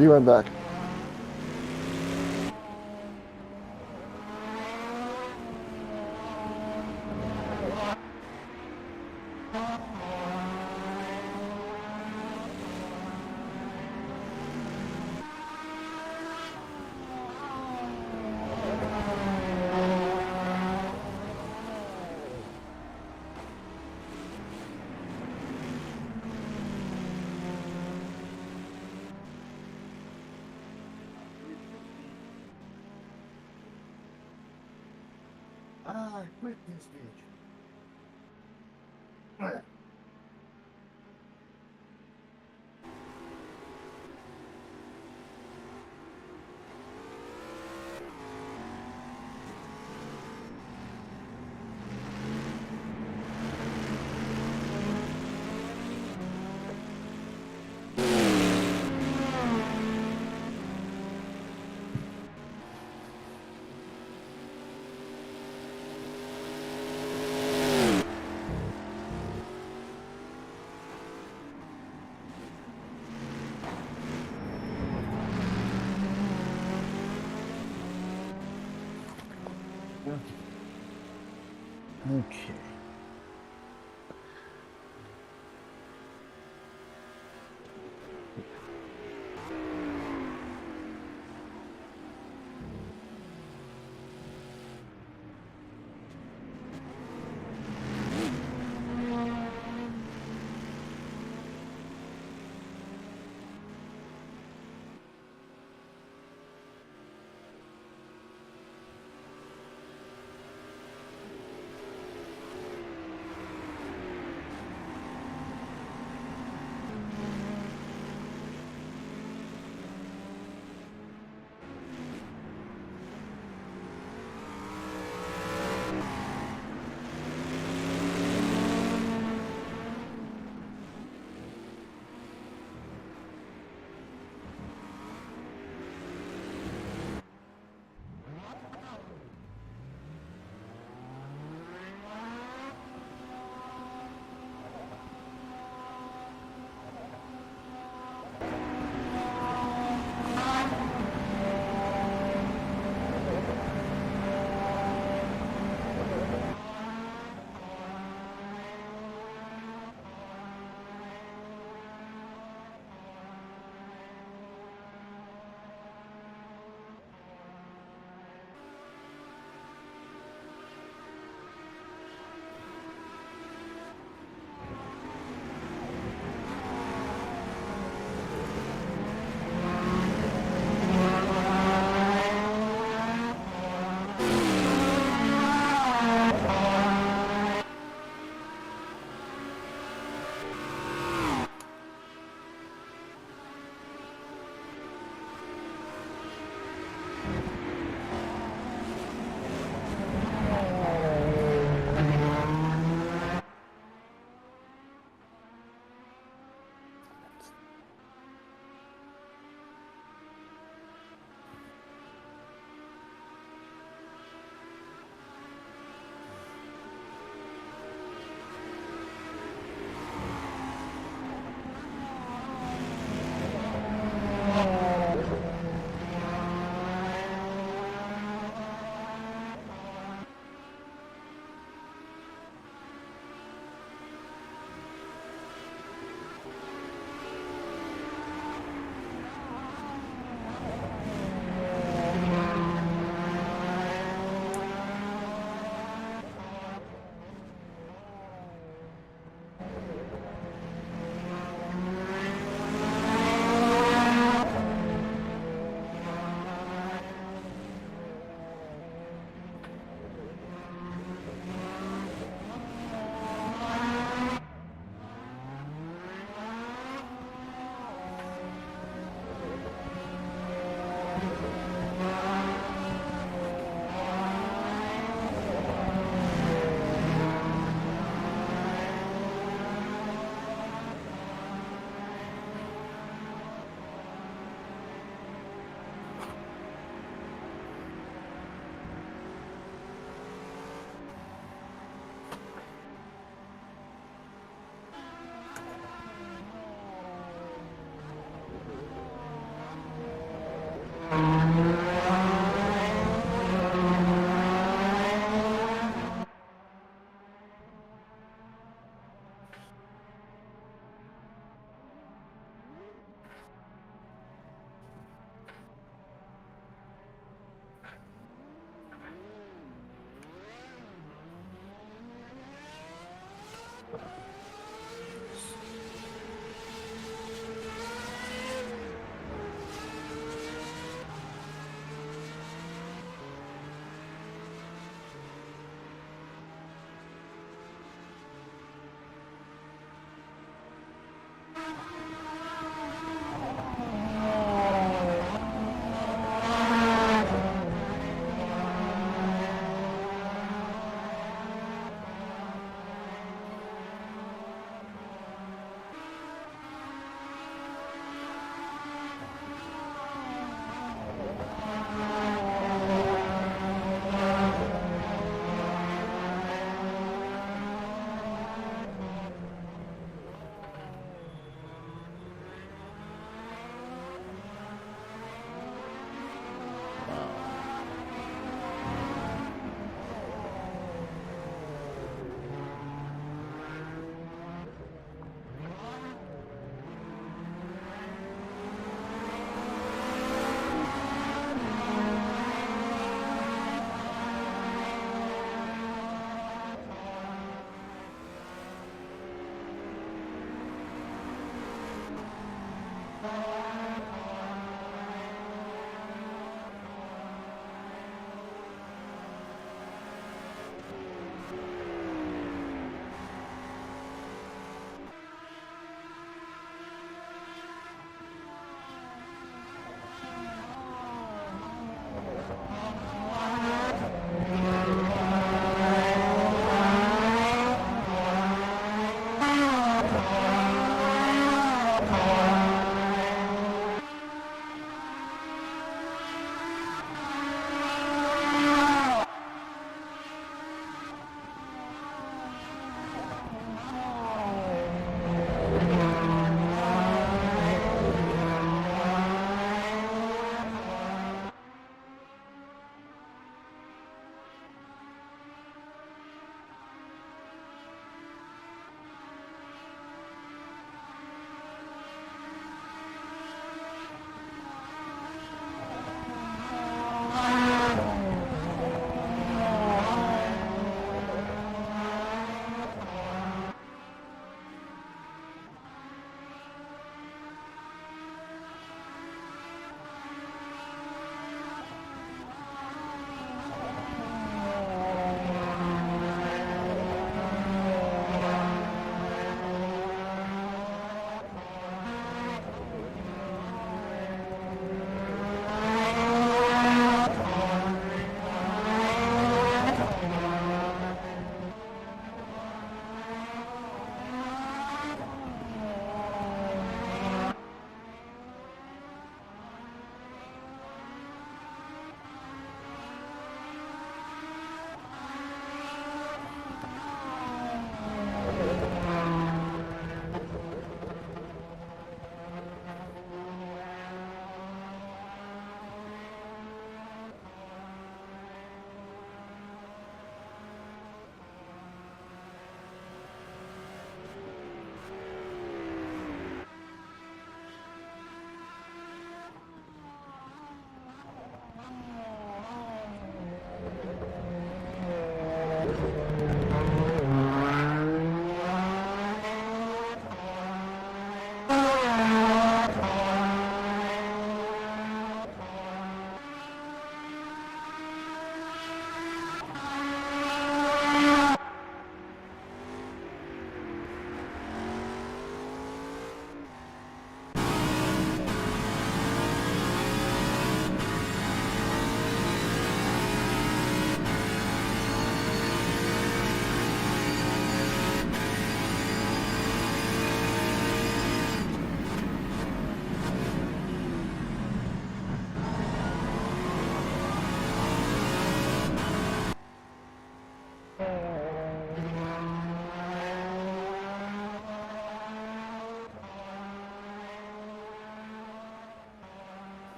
He went back. I quit this bitch. Okay.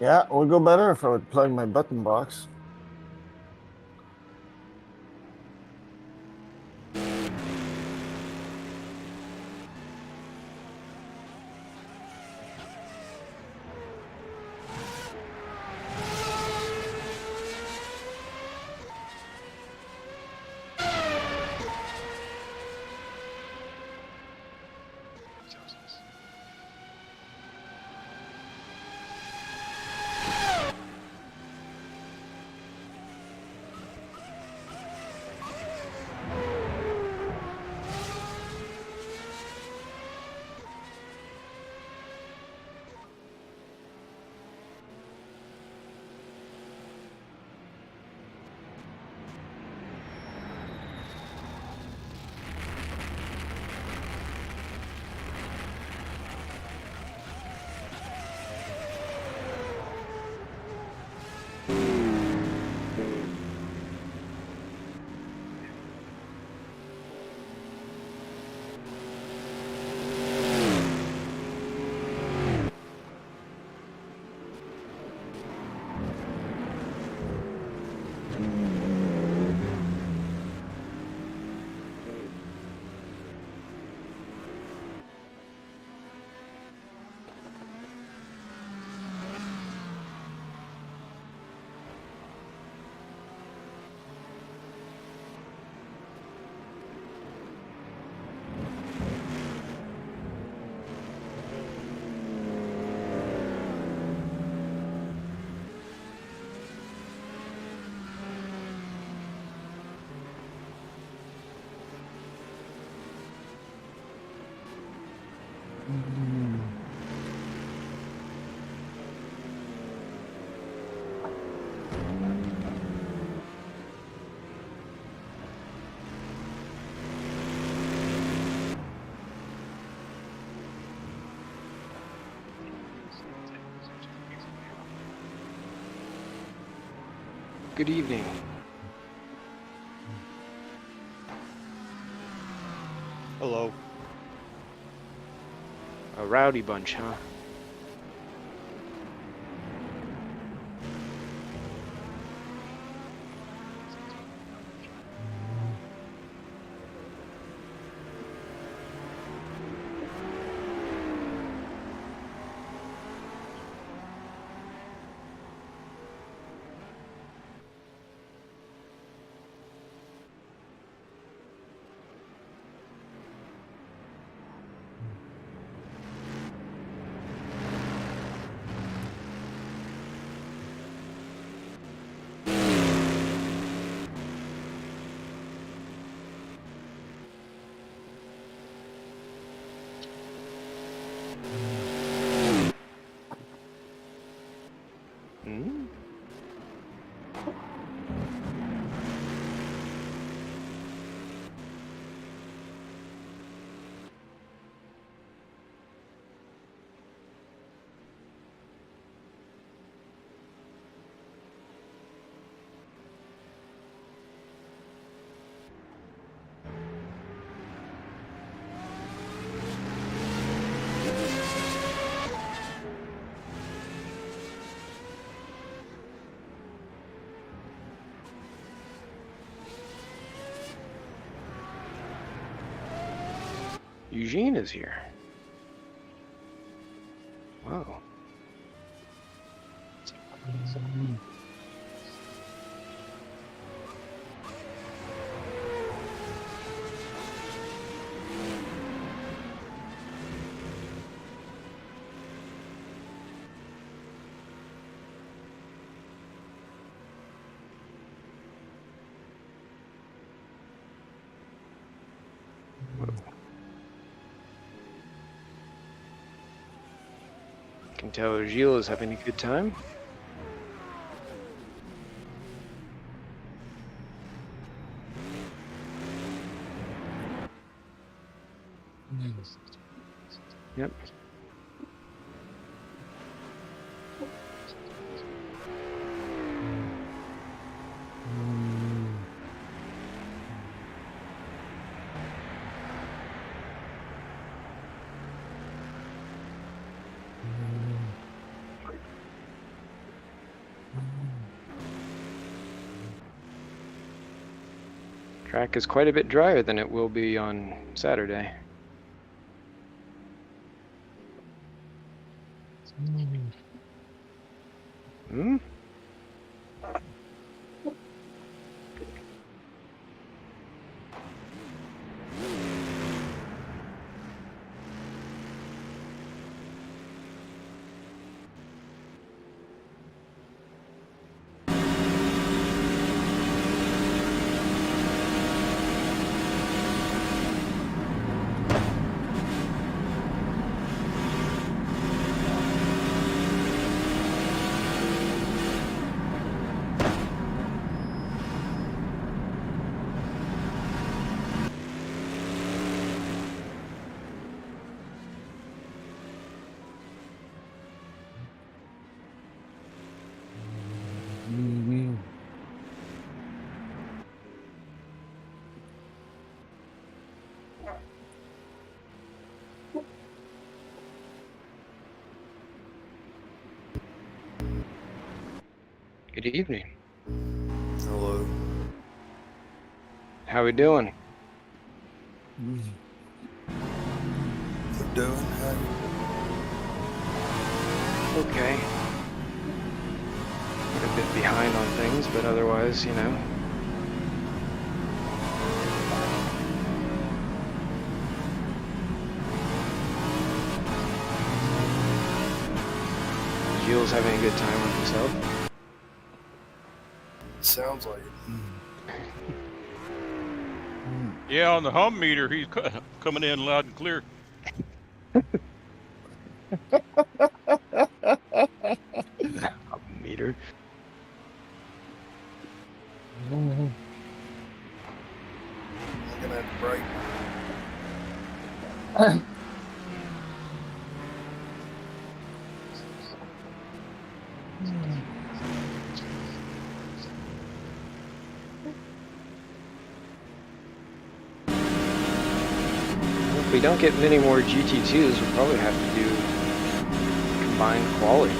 Yeah, it would go better if I would plug my button box. Good evening. Hello. A rowdy bunch, huh? Eugene is here. Wow. Can tell Gilles is having a good time. Yep. Track is quite a bit drier than it will be on Saturday. Hmm? Good evening. Hello. How we doing? What doing? How Okay. We're a bit behind on things, but otherwise, you know. Gilles having a good time with himself. sounds like it. Yeah, on the hum meter, he's coming in loud and clear. Meter. I'm gonna have to break. If we don't get many more GT2s, we'll probably have to do combined quality.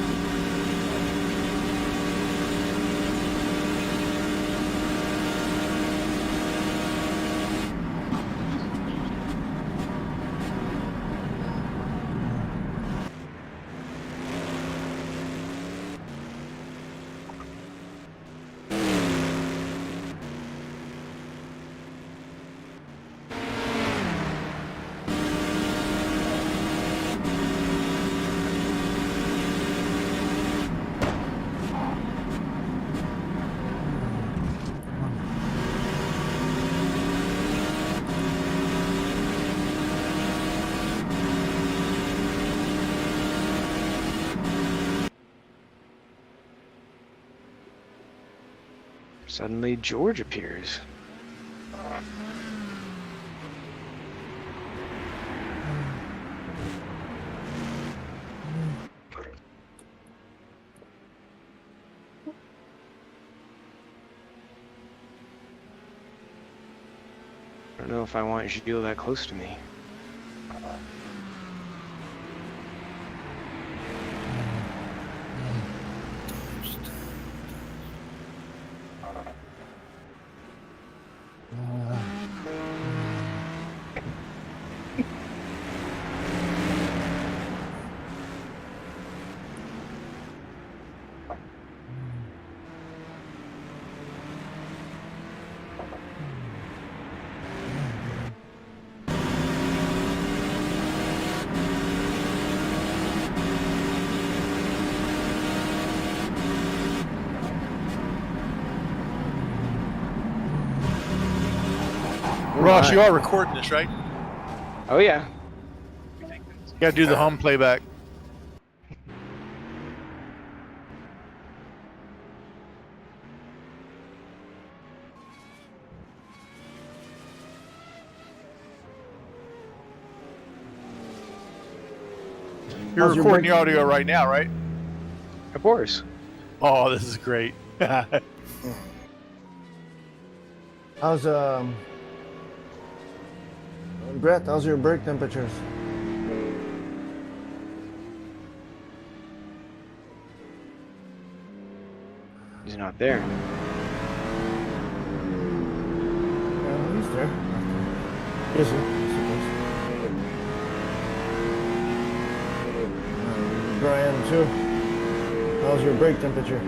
Suddenly, George appears. I don't know if I want Gilles that close to me. Ross, my. you are recording this, right? Oh yeah. You gotta do the home playback. You're How's your recording break? the audio right now, right? Of course. Oh, this is great. How's Brett? How's your brake temperatures? He's not there. Yeah, he's there. Is he? I suppose. Brian too. How's your brake temperature?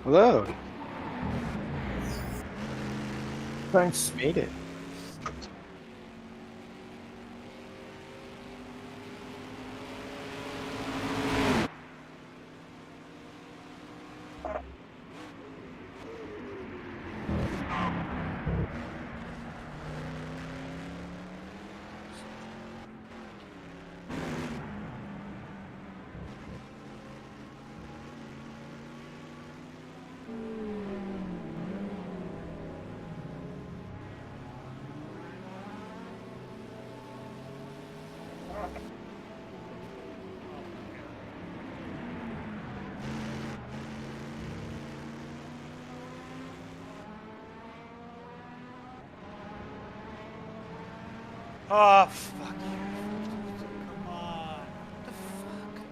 Hello. Thanks. Made it. Oh, fuck you. Come on. What the fuck?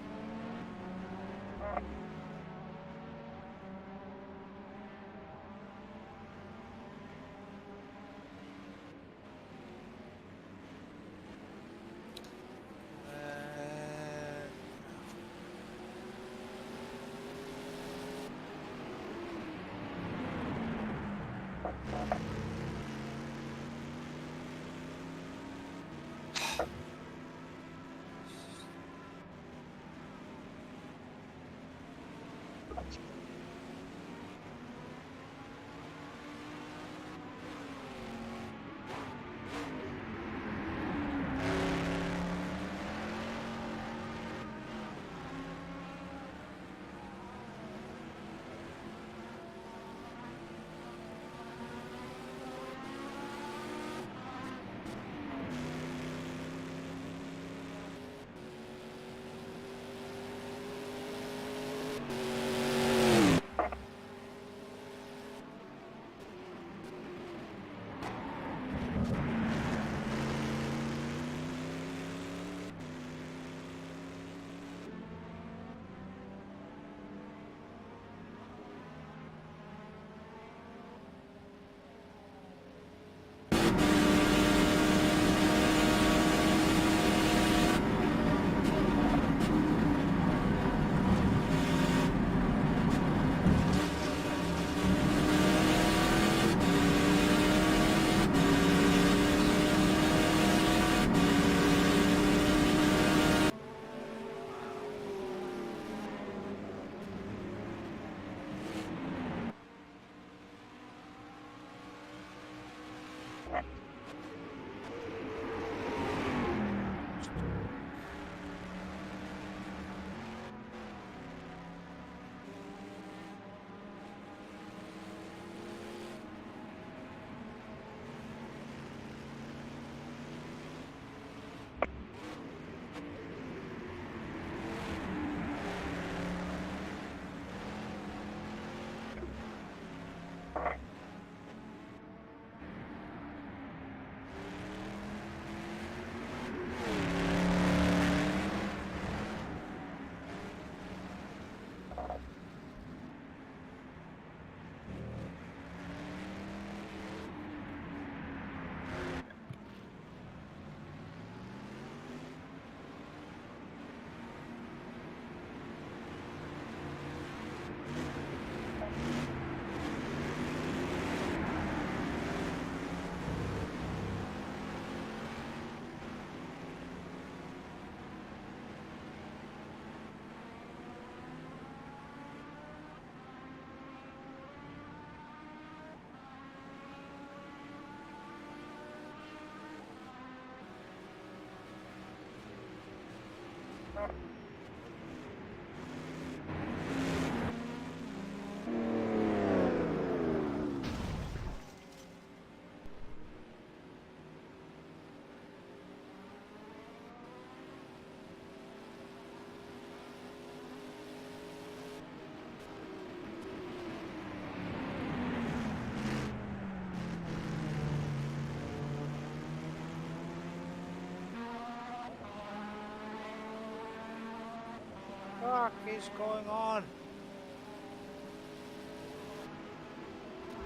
Fuck is going on?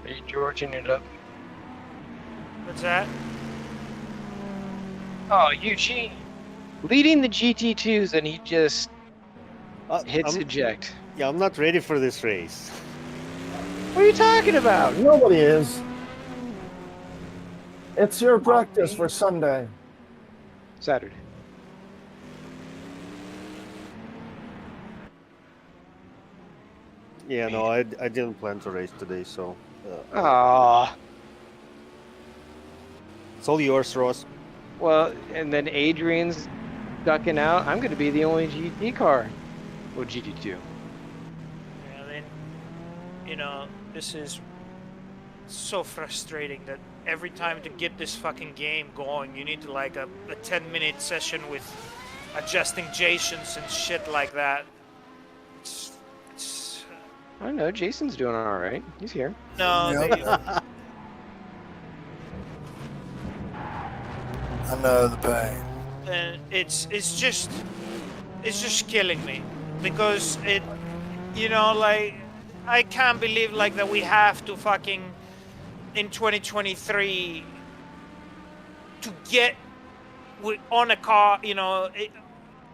Are you Georging it up? What's that? Oh, Eugene. Leading the GT2s and he just hits I'm- eject. Yeah, I'm not ready for this race. What are you talking about? Nobody is. It's your practice for Sunday. Saturday. Yeah, no, I didn't plan to race today, so Ah. it's all yours, Ross. Well, and then Adrian's ducking out. I'm going to be the only GT car. Well, GT2. Yeah, then, you know, this is so frustrating that every time to get this fucking game going, you need to like a 10-minute session with adjusting Jasons and shit like that. It's I don't know. Jason's doing all right. He's here. no, Yep. I know the pain. and it's just killing me because it, you know, like I can't believe like that we have to fucking in 2023 to get on a car, you know,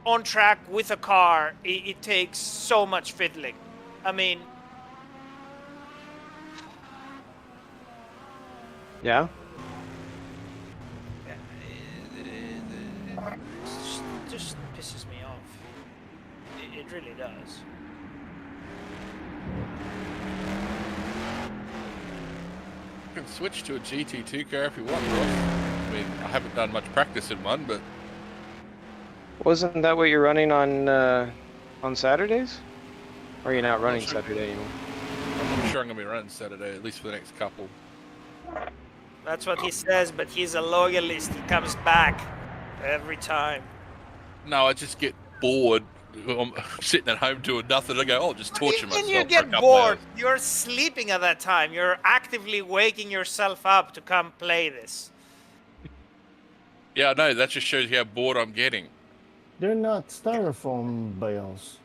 on track with a car. It takes so much fiddling. I mean, Yeah. it just pisses me off. It really does. You can switch to a GT2 car if you want, Ross. I mean, I haven't done much practice in one, but Wasn't that what you're running on Saturdays? Or are you not running sure. Saturday anymore? I'm sure I'm going to be running Saturday, at least for the next couple. That's what he says, but he's a loyalist. He comes back every time. No, I just get bored. I'm sitting at home doing nothing. I go, I'll just torture myself When you for a get couple bored, hours. you're sleeping at that time. You're actively waking yourself up to come play this. Yeah, I know. That just shows you how bored I'm getting. They're not styrofoam bales.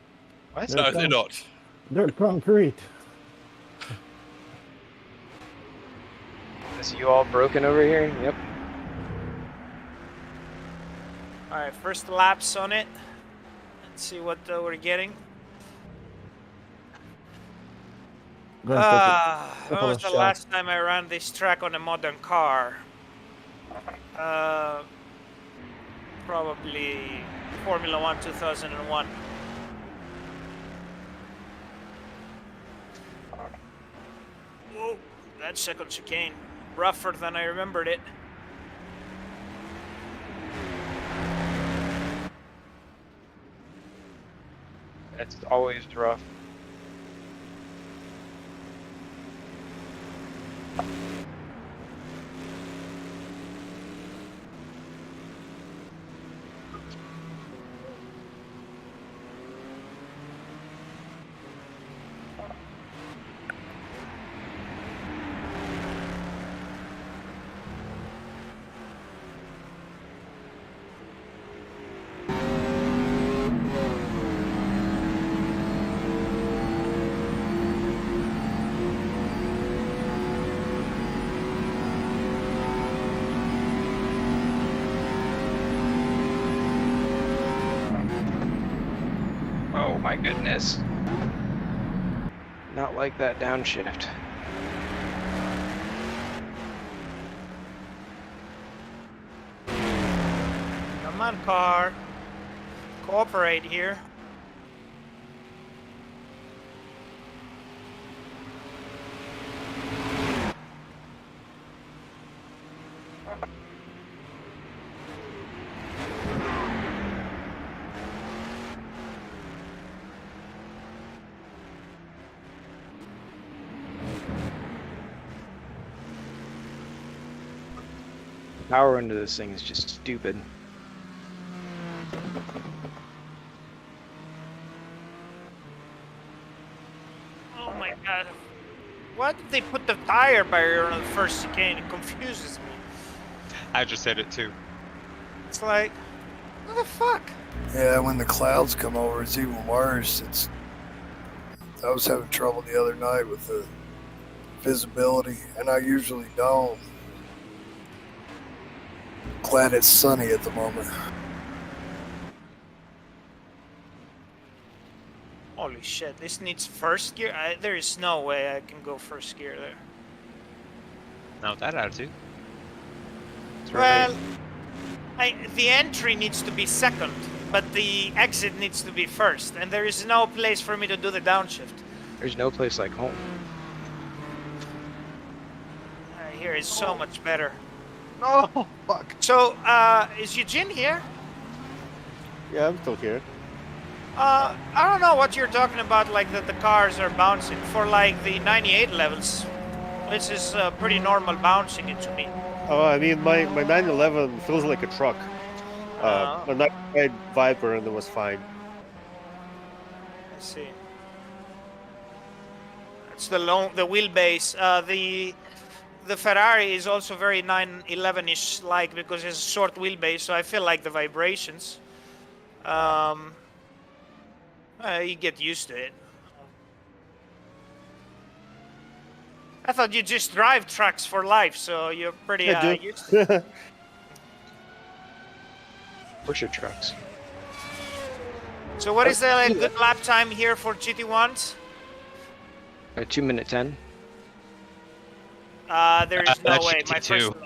What? No, they're not. They're concrete. Is you all broken over here? Yep. All right, first laps on it. Let's see what we're getting. Gonna take When couple was of the shots. last time I ran this track on a modern car? Probably Formula 1 2001. Whoa, that second chicane. Rougher than I remembered it. It's always rough. Oh my goodness. Not like that downshift. Come on, car. Cooperate here. The power into this thing is just stupid. Oh my god. Why did they put the tire barrier on the first chicane? It confuses me. I just said it too. It's like, what the fuck? Yeah, when the clouds come over, it's even worse. I was having trouble the other night with the visibility, and I usually don't. Glad it's sunny at the moment. Holy shit, this needs first gear? There is no way I can go first gear there. Not with that attitude. Well, the entry needs to be second, but the exit needs to be first, and there is no place for me to do the downshift. There's no place like home. Here is so much better. Oh, fuck. So, is Eugene here? Yeah, I'm still here. I don't know what you're talking about, like that the cars are bouncing. For like the 98 levels, this is pretty normal bouncing it to me. Oh, I mean, my 911 feels like a truck. My 998 Viper, and it was fine. I see. It's the wheelbase. The Ferrari is also very 911-ish like because it's a short wheelbase, so I feel like the vibrations. You get used to it. I thought you just drive trucks for life, so you're pretty used to it. Pusher trucks. So what is the good lap time here for GT1s? 2 minute 10. There is no that's way. My GT2. first.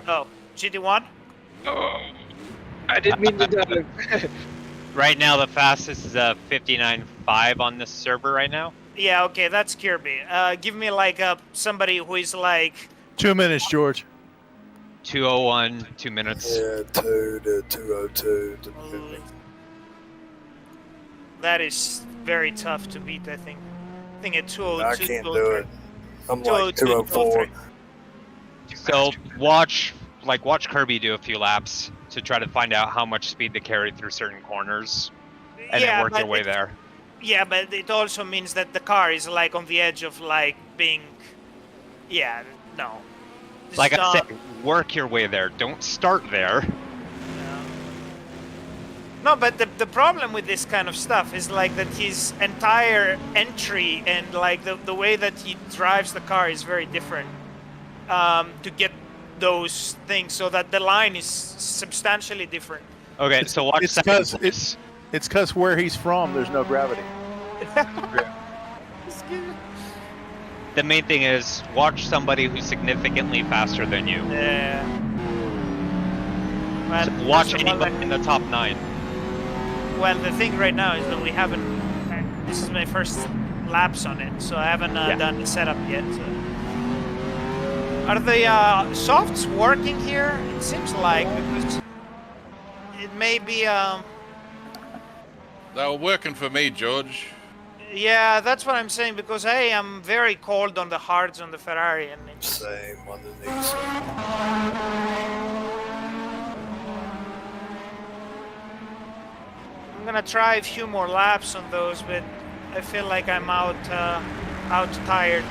Oh, GT1. Oh, I didn't mean to dive. Right now, the fastest is 59.5 on this server right now. Yeah, okay, that's Kirby. Give me like somebody who is like 2 minutes, George. 2:01, 2 minutes. Yeah, 2 to 2:02. that is very tough to beat. I think at 2:02. I can't do it. I'm like 2:02, 2:04. So watch Kirby do a few laps to try to find out how much speed they carry through certain corners, and then work your way there. Yeah, but it also means that the car is like on the edge of like being. Yeah, no. Like I said, work your way there. Don't start there. No, but the problem with this kind of stuff is like that his entire entry and like the way that he drives the car is very different to get those things, so that the line is substantially different. Okay, so watch It's second because place. it's because where he's from, there's no gravity. The main thing is watch somebody who's significantly faster than you. Yeah. Well, So watch first of all, anybody in the top 9. Well, the thing right now is that we haven't. This is my first laps on it, so I haven't done the setup yet. So. Are the softs working here? It seems like, because it may be. They were working for me, George. Yeah, that's what I'm saying, because I am very cold on the hards on the Ferrari, and it's. Same on the knees. I'm gonna try a few more laps on those, but I feel like I'm out tired.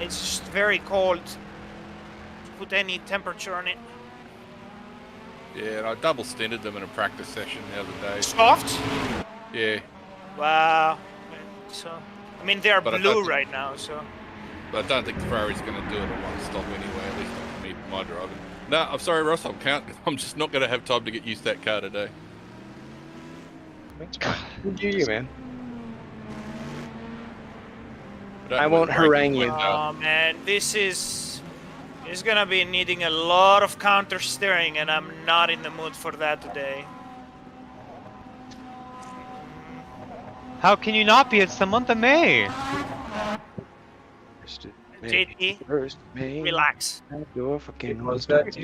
It's just very cold to put any temperature on it. Yeah, and I double stinted them in a practice session the other day. Soft? Yeah, Wow. So, I mean, they are But I blue don't- right now, so. but I don't think the Ferrari's going to do it at one stop anyway, at least not for me, my driving. No, I'm sorry, Ross, I'm just not going to have time to get used to that car today. Good you, man. don't I know won't whether the harangue brakes you. went out. Oh man, this is gonna be needing a lot of counter steering, and I'm not in the mood for that today. How can you not be? It's the month of May. JT, First, May. relax. Your fucking Relax,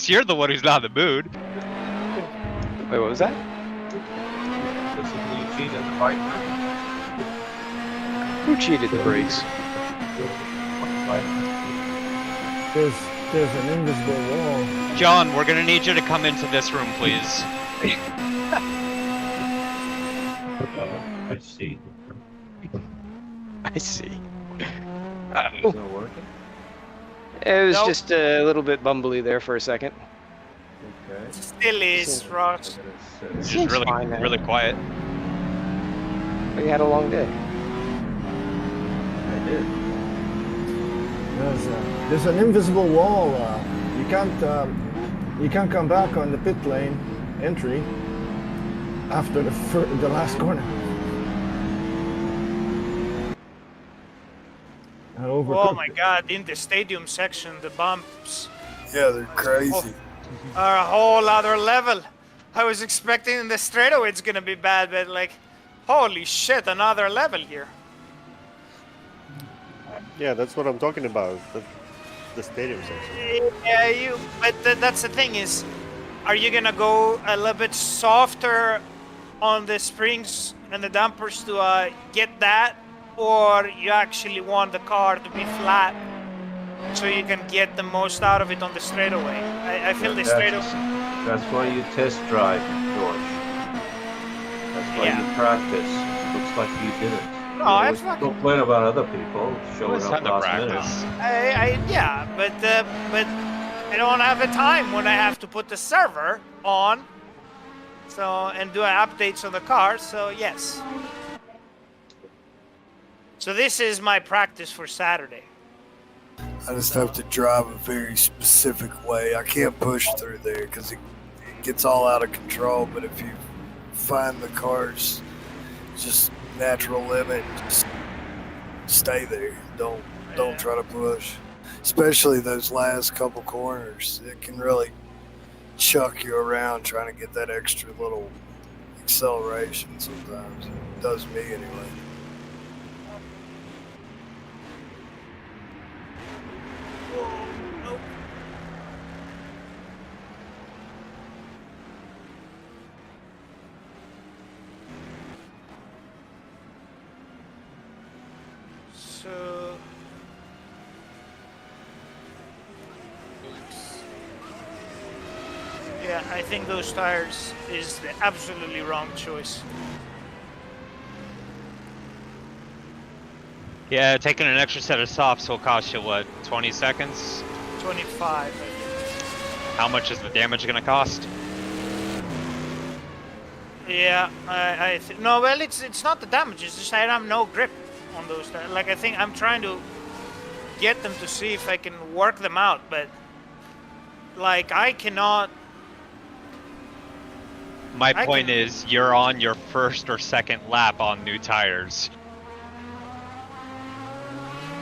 you're the one who's not in the mood. Wait, what was that? Who cheated the brakes? There's an invisible wall. John, we're gonna need you to come into this room, please. I see. I see. It's not working? It was Nope. just a little bit bumbly there for a second. Okay. Still is, Ross. It's Seems just really, fine, man. really quiet. We had a long day. I did. There's an invisible wall. You can't You can't come back on the pit lane entry after the last corner. Oh my God! In the stadium section, the bumps Yeah, they're crazy. are a whole other level. I was expecting in the straightaway it's gonna be bad, but like, holy shit, another level here. Yeah, that's what I'm talking about. The stadium section. Yeah, but that's the thing is, are you gonna go a little bit softer on the springs and the dampers to get that, or you actually want the car to be flat so you can get the most out of it on the straightaway? I feel the straightaway. That's why you test drive, George. That's why you practice. Looks like you didn't. No, you I always fucking complain about other people showing up last minute. Yeah, but I don't have the time when I have to put the server on, so and do updates on the car. So yes. So this is my practice for Saturday. I just have to drive a very specific way. I can't push through there because it gets all out of control. But if you find the car's just natural limit, just stay there. Don't try to push. Especially those last couple corners. It can really chuck you around trying to get that extra little acceleration sometimes. It does me anyway. So yeah, I think those tires is the absolutely wrong choice. Yeah, taking an extra set of softs will cost you what, 20 seconds? 25. How much is the damage gonna cost? Yeah, no. Well, it's not the damage. It's just I have no grip on those. Like I think I'm trying to get them to see if I can work them out, but like I cannot. My point is, you're on your first or second lap on new tires.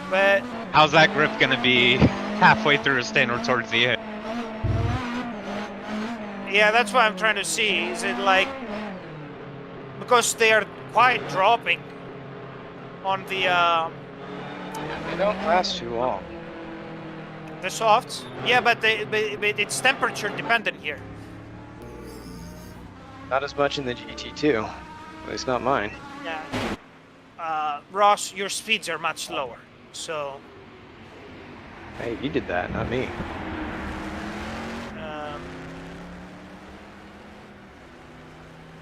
But how's that grip gonna be halfway through a stand or towards the end? Yeah, that's what I'm trying to see. Is it like because they are quite dropping on the they don't last too long. The softs? Yeah, but it's temperature dependent here. Not as much in the GT2. At least not mine. Yeah. Ross, your speeds are much lower, so. Hey, you did that, not me.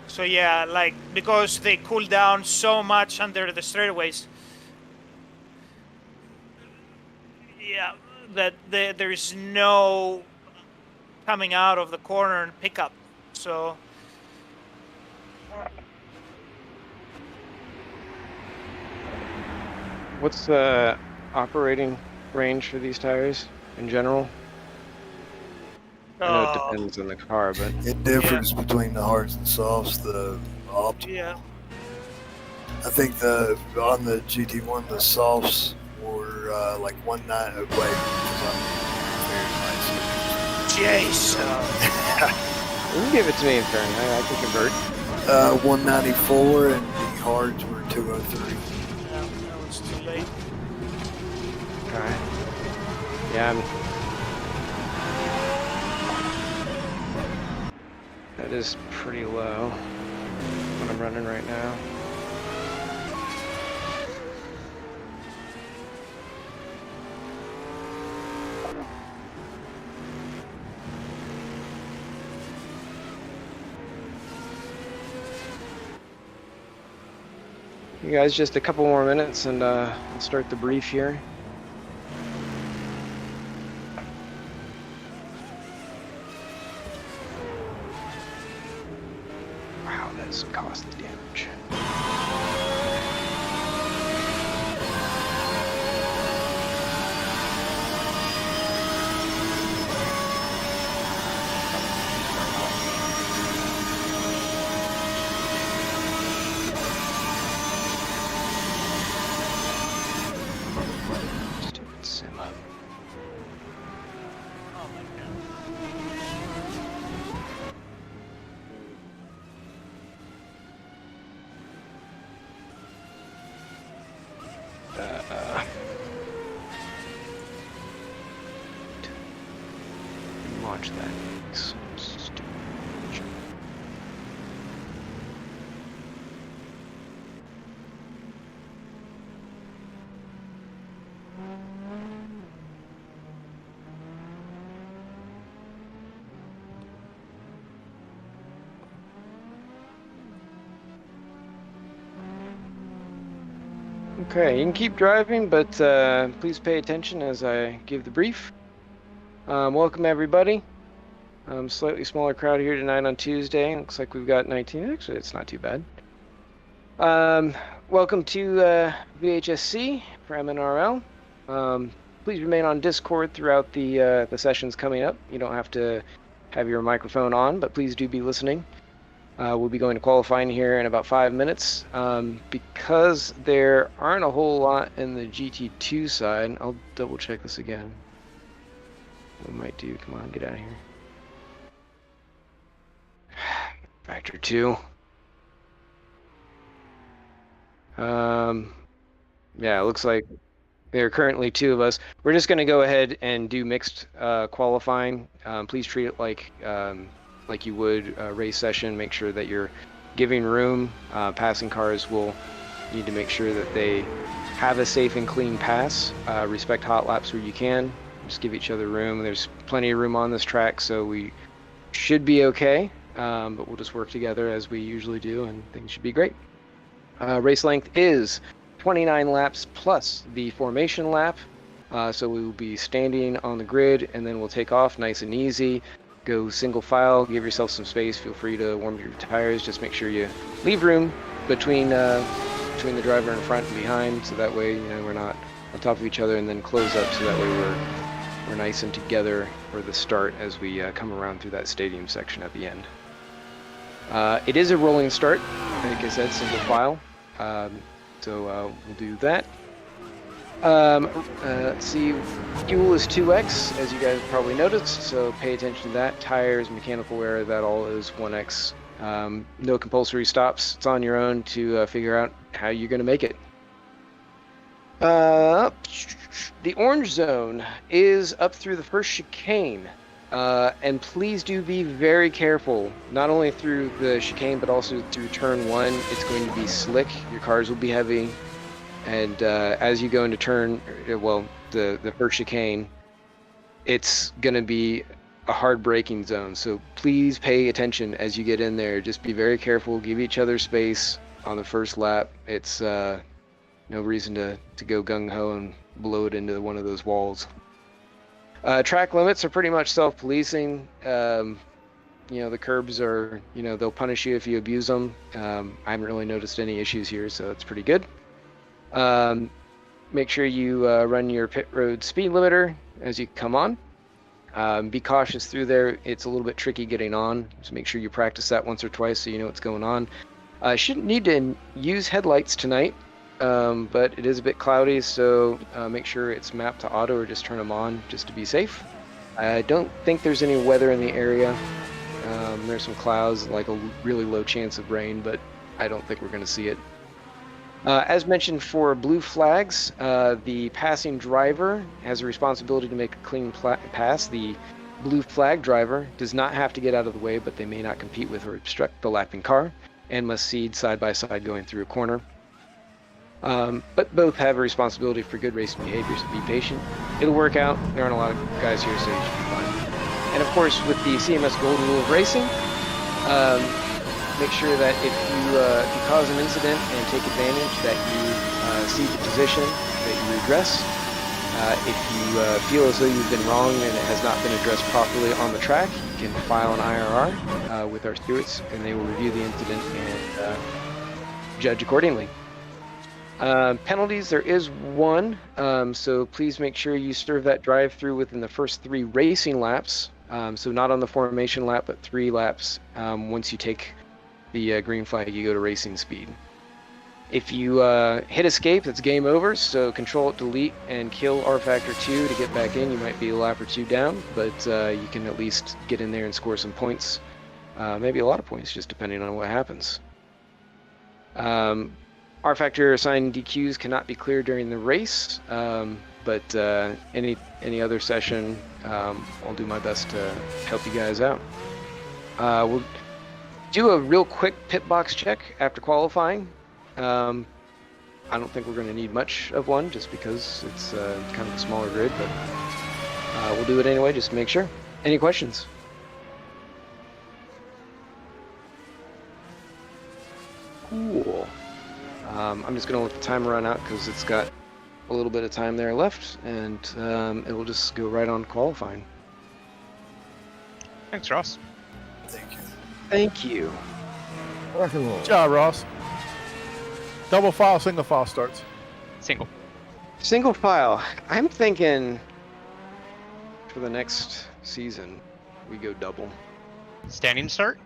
So yeah, like because they cool down so much under the straightaways. Yeah, that there is no coming out of the corner and pickup. So. What's the operating range for these tires in general? I know it depends on the car, but it differs between the hards and softs. The optimal. Yeah. I think on the GT1 the softs were like 190. Wait, Jason. You can give it to me in turn. I can convert. 194 and the hards were 203. Yeah, that was too late. Okay. Yeah, that is pretty low. What I'm running right now. You guys, just a couple more minutes and I'll start the brief here. Wow, that's costly damage. watch that. It's stupid. Okay, you can keep driving, but please pay attention as I give the brief. Welcome everybody. Slightly smaller crowd here tonight on Tuesday. Looks like we've got 19. Actually, it's not too bad. Welcome to VHSC for MNRL. Please remain on Discord throughout the sessions coming up. You don't have to have your microphone on, but please do be listening. We'll be going to qualifying here in about 5 minutes. Because there aren't a whole lot in the GT2 side, I'll double check this again. We might do, come on, get out of here. Factor 2. Yeah, it looks like there are currently 2 of us. We're just going to go ahead and do mixed qualifying. Please treat it like you would a race session. Make sure that you're giving room. Passing cars will need to make sure that they have a safe and clean pass. Respect hot laps where you can. Just give each other room. There's plenty of room on this track, so we should be okay. But we'll just work together as we usually do, and things should be great. Race length is 29 laps plus the formation lap. So we will be standing on the grid, and then we'll take off nice and easy. Go single file, give yourself some space. Feel free to warm your tires. Just make sure you leave room between the driver in front and behind, so that way we're not on top of each other, and then close up so that way we're nice and together for the start as we come around through that stadium section at the end. It is a rolling start, like I said, single file. So we'll do that. Let's see, fuel is 2x, as you guys probably noticed, so pay attention to that. Tires, mechanical wear, that all is 1x. No compulsory stops. It's on your own to figure out how you're going to make it. The orange zone is up through the first chicane, and please do be very careful, not only through the chicane, but also through turn 1. It's going to be slick. Your cars will be heavy. And as you go into turn, well, the first chicane, it's going to be a hard braking zone. So please pay attention as you get in there. Just be very careful. Give each other space on the first lap. It's no reason to go gung-ho and blow it into one of those walls. Track limits are pretty much self-policing. The curbs are, they'll punish you if you abuse them. I haven't really noticed any issues here, so it's pretty good. Make sure you run your pit road speed limiter as you come on. Be cautious through there. It's a little bit tricky getting on, so make sure you practice that once or twice so you know what's going on. Shouldn't need to use headlights tonight, but it is a bit cloudy, so make sure it's mapped to auto or just turn them on just to be safe. I don't think there's any weather in the area. There's some clouds, like a really low chance of rain, but I don't think we're going to see it. As mentioned for blue flags, the passing driver has a responsibility to make a clean pass. The blue flag driver does not have to get out of the way, but they may not compete with or obstruct the lapping car and must cede side by side going through a corner. But both have a responsibility for good racing behavior, so be patient. It'll work out. There aren't a lot of guys here, so you should be fine. And of course, with the CMS Golden Rule of Racing, make sure that if you cause an incident and take advantage, that you cede the position, that you redress. If you feel as though you've been wrong and it has not been addressed properly on the track, you can file an IRR with our stewards, and they will review the incident and judge accordingly. Penalties, there is one, so please make sure you serve that drive-through within the first 3 racing laps. So not on the formation lap, but 3 laps. Once you take the green flag, you go to racing speed. If you hit escape, it's game over, so control alt delete and kill R factor 2 to get back in. You might be a lap or 2 down, but you can at least get in there and score some points. Maybe a lot of points, just depending on what happens. R factor assigned DQs cannot be cleared during the race. But any other session, I'll do my best to help you guys out. We'll do a real quick pit box check after qualifying. I don't think we're going to need much of one just because it's kind of a smaller grid, but we'll do it anyway just to make sure. Any questions? Cool. I'm just going to let the timer run out because it's got a little bit of time there left, and it will just go right on qualifying. Thanks, Ross. Thank you. Thank you. Rock and roll. Good job, Ross. Double file, single file starts. Single. Single file. I'm thinking for the next season we go double. Standing start?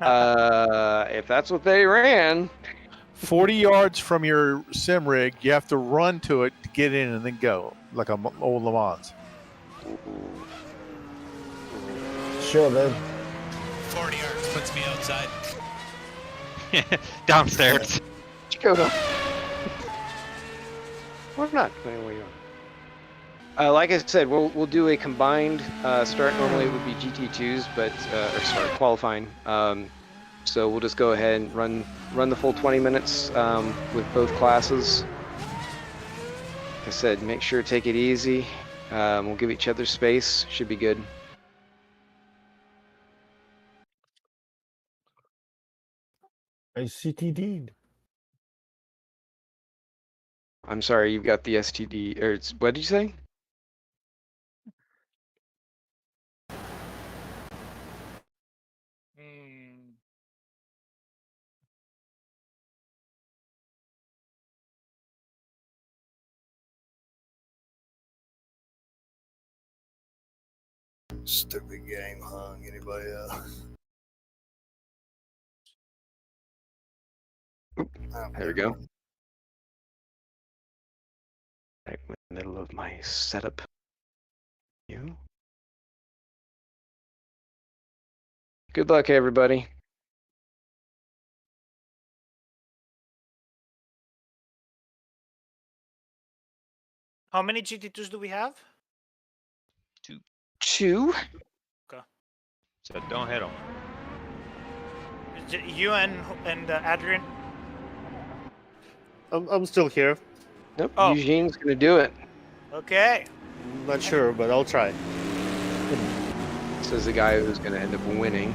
If that's what they ran. 40 yards from your sim rig, you have to run to it to get in and then go, like a old Le Mans. Sure, then. 40 yards puts me outside. Downstairs. Go down. Why not? Depending on where you are. Like I said, we'll do a combined start. Normally it would be GT2s, but or start qualifying. So we'll just go ahead and run the full 20 minutes with both classes. Like I said, make sure to take it easy. We'll give each other space. Should be good. I CTD'd. I'm sorry, you've got the STD, or it's, what did you say? Stupid game hung. Anybody else? There we go. Right in the middle of my setup. You. Good luck, everybody. How many GT2s do we have? Two. Okay. So don't hit them. You and Adrian? I'm still here. Nope. Oh. Eugene's gonna do it. Okay. Not sure, but I'll try. Says the guy who's gonna end up winning.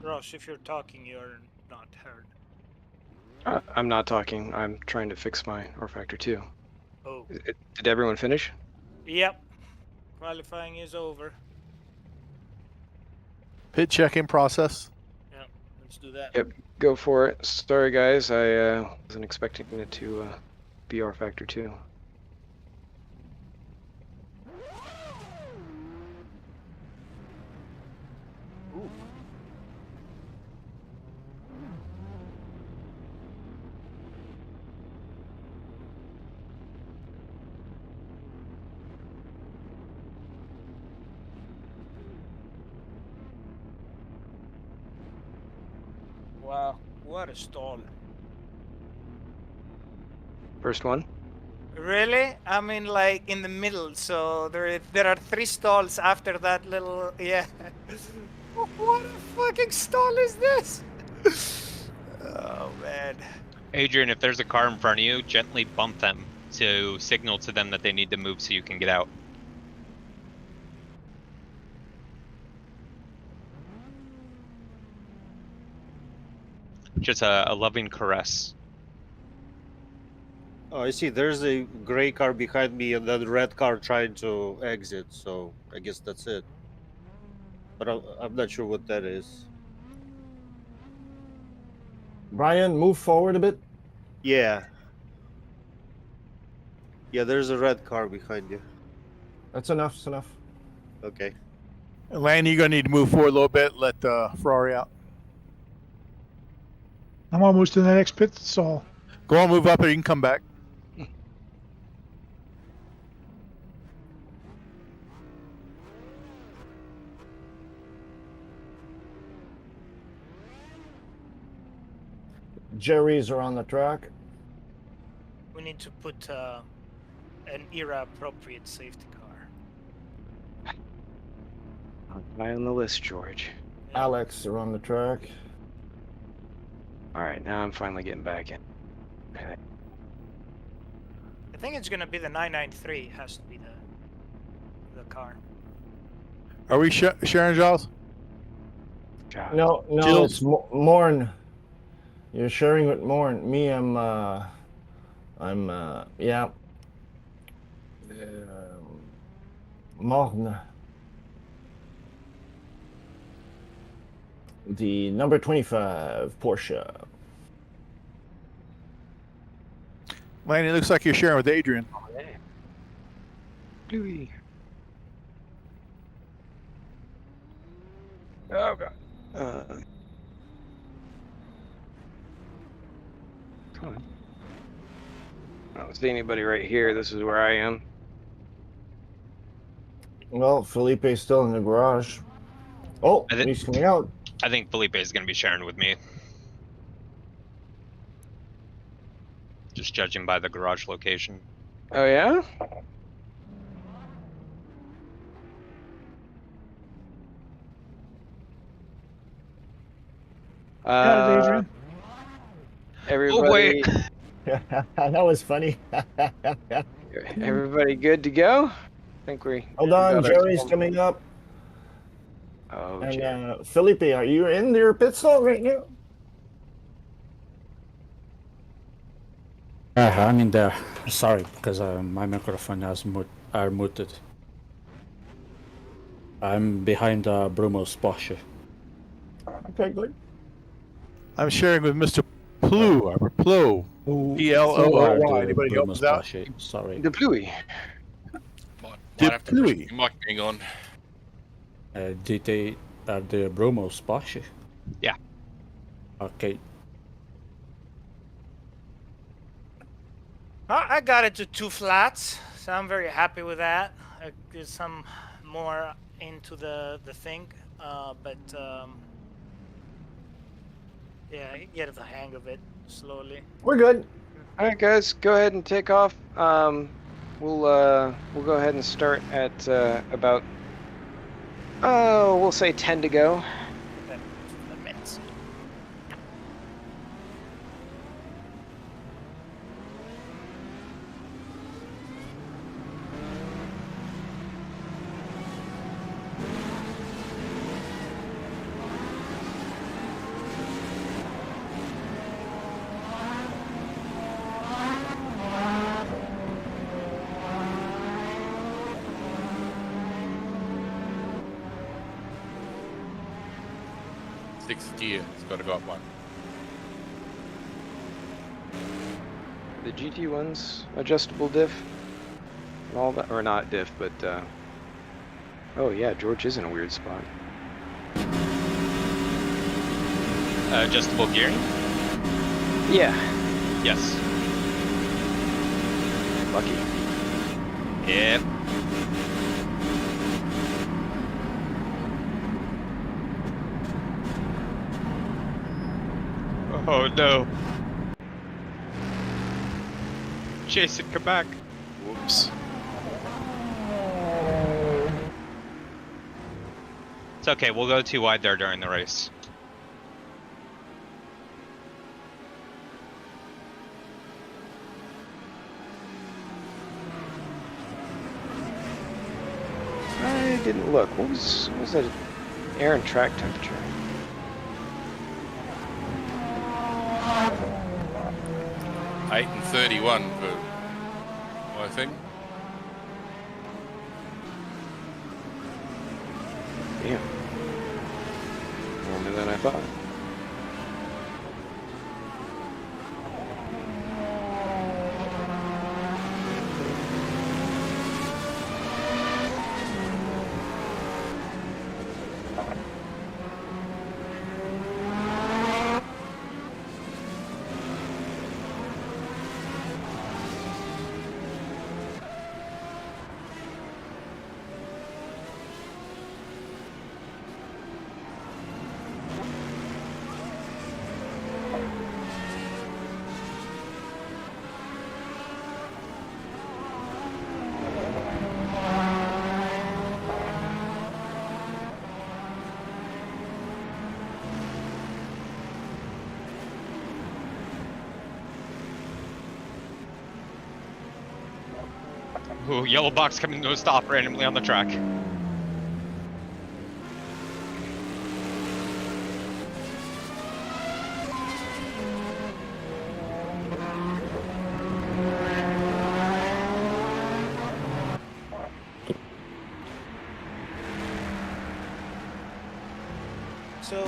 Ross, if you're talking, you're not heard. I'm not talking. I'm trying to fix my R Factor 2. Oh. Did everyone finish? Yep. Qualifying is over. Pit check in process. Yep. Let's do that. Yep. Go for it. Sorry, guys. I wasn't expecting it to be R Factor 2. Wow, what a stall. First one? Really? I mean, like in the middle. So there are 3 stalls after that little. Yeah. What a fucking stall is this? Oh man. Adrian, if there's a car in front of you, gently bump them to signal to them that they need to move so you can get out. Just a loving caress. Oh, I see. There's a gray car behind me and then a red car trying to exit. So I guess that's it. But I'm not sure what that is. Brian, move forward a bit. Yeah. Yeah, there's a red car behind you. That's enough. That's enough. Okay. Lanny, you're going to need to move forward a little bit. Let Ferrari out. I'm almost in the next pit stall. Go on, move up, or you can come back. Jerry's are on the track. We need to put an era-appropriate safety car. High on the list, George. Alex are on the track. All right, now I'm finally getting back in. Okay. I think it's gonna be the 993. Has to be the car. Are we sharing, Giles? No, Jules. it's Morn. You're sharing with Morn. Me, yeah. Morn. The number 25 Porsche. Lanny, it looks like you're sharing with Adrian. Louis. Oh god. Come on. I don't see anybody right here. This is where I am. Well, Felipe's still in the garage. Oh, he's coming out. I think Felipe is going to be sharing with me. Just judging by the garage location. Oh yeah? Got it, Adrian. Everybody, Oh, wait. That was funny. everybody good to go? I think we. Hold on, got our- Jerry's coming up. Oh, And Felipe, are you in your pit stall right now? I'm in there. Sorry, because my microphone is muted. I'm behind Brumo's Porsche. Okay, good. I'm sharing with Mr. Plow. Plow. P-L-O-O-Y. Anybody help us out? Sorry. The Pluie. Might have to push your mic thing on. Did they are the Brumo's Porsche? Yeah. Okay. I got it to 2 flats, so I'm very happy with that. There's some more into the thing, but yeah, I get the hang of it slowly. We're good. All right, guys, go ahead and take off. We'll go ahead and start at about we'll say 10 to go. sixth gear. It's got to go up one. The GT ones adjustable diff and all that, or not diff, but oh yeah, George is in a weird spot. Adjustable gearing? Yeah. Yes. Lucky. Yep. Oh no. Jason, come back. Whoops. It's okay, we'll go too wide there during the race. I didn't look. What was that air and track temperature? Eight and 31 for my thing. Damn. Warmer than I thought. Ooh, yellow box coming to a stop randomly on the track. So,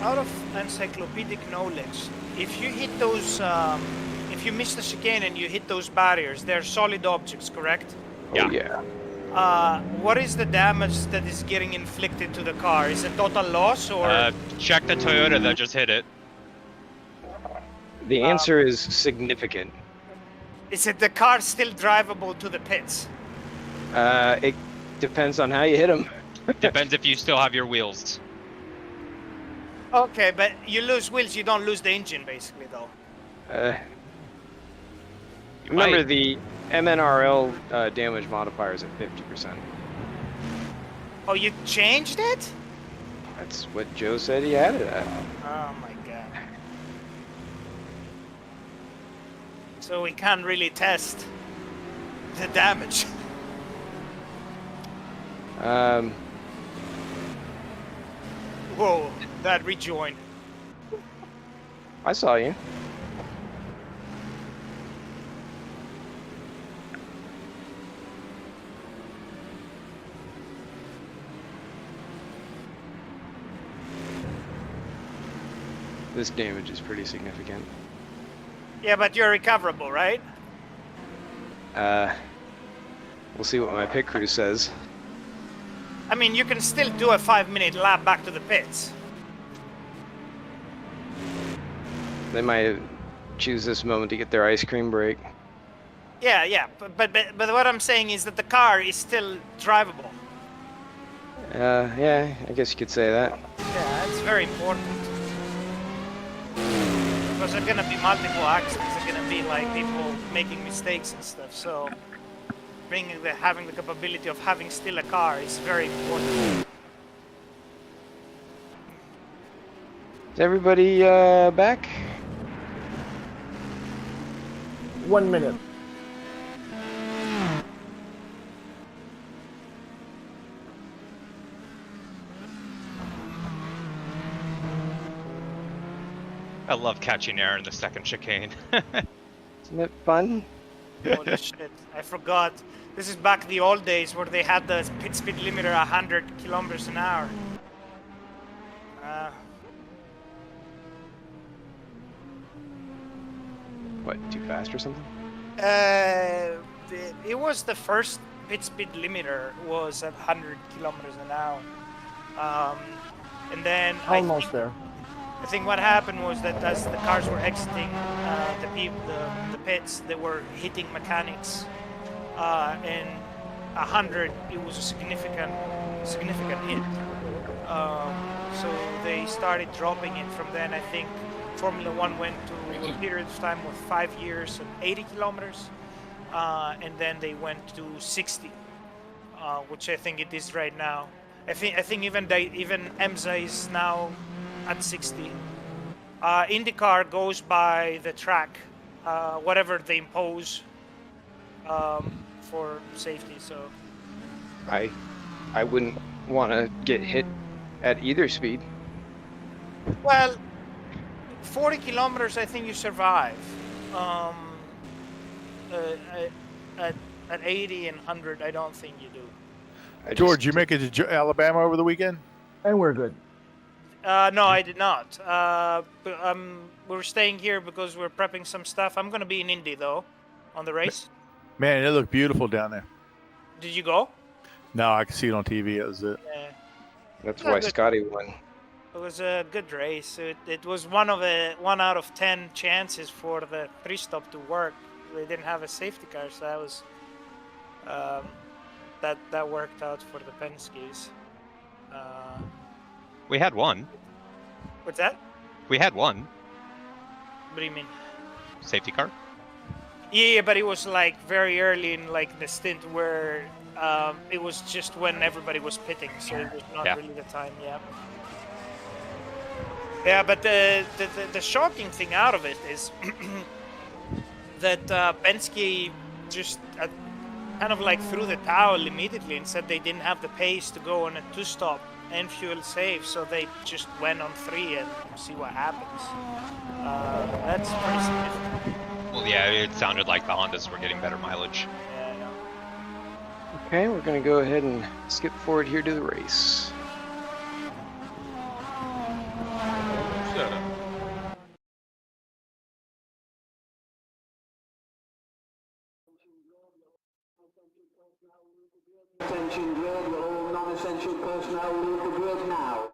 out of encyclopedic knowledge, if you hit those, if you miss the chicane and you hit those barriers, they're solid objects, correct? Yeah. Oh, yeah. What is the damage that is getting inflicted to the car? Is it total loss or? Check the Toyota that just hit it. The answer is significant. Is it the car still drivable to the pits? It depends on how you hit them. Depends if you still have your wheels. Okay, but you lose wheels, you don't lose the engine, basically, though. Remember the MNRL damage modifier is at 50%. Oh, you changed it? That's what Joe said he had it at. Oh my god. So we can't really test the damage. Whoa, that rejoin. I saw you. This damage is pretty significant. Yeah, but you're recoverable, right? We'll see what my pit crew says. I mean, you can still do a 5-minute lap back to the pits. They might choose this moment to get their ice cream break. Yeah, but what I'm saying is that the car is still drivable. Yeah, I guess you could say that. Yeah, it's very important. Because there are gonna be multiple accidents, there are gonna be like people making mistakes and stuff, so having the capability of having still a car is very important. Is everybody back? 1 minute. I love catching air in the second chicane. Isn't it fun? Holy shit, I forgot. This is back in the old days where they had the pit speed limiter 100 kilometers an hour. What, too fast or something? It was the first pit speed limiter was at 100 kilometers an hour. And then Almost there. I think what happened was that as the cars were exiting the pits, they were hitting mechanics. And 100, it was a significant hit. So they started dropping it from then. I think Formula One went to a period of time with 5 years and 80 kilometers. And then they went to 60, which I think it is right now. I think even EMSA is now at 60. IndyCar goes by the track, whatever they impose for safety. So I wouldn't want to get hit at either speed. Well, 40 kilometers, I think you survive. At 80 and 100, I don't think you do. George, you make it to Alabama over the weekend? And we're good. No, I did not. But, we're staying here because we're prepping some stuff. I'm going to be in Indy, though, on the race. Man, it looked beautiful down there. Did you go? No, I can see it on TV. That was it. Yeah. That's why Scotty won. It was a good race. It was one out of 10 chances for the 3-stop to work. They didn't have a safety car, so that was that worked out for the Penske's. We had one. What's that? We had one. What do you mean? Safety car? Yeah, but it was like very early in like the stint where it was just when everybody was pitting, so it was not really the time. Yeah. Yeah, but the shocking thing out of it is that Penske just kind of like threw the towel immediately and said they didn't have the pace to go on a 2-stop and fuel save, so they just went on 3 and see what happens. That's pretty significant. Well, yeah, it sounded like the Hondas were getting better mileage. Yeah, I know. Okay, we're going to go ahead and skip forward here to the race. Attention grid, will all non-essential personnel leave the grid now.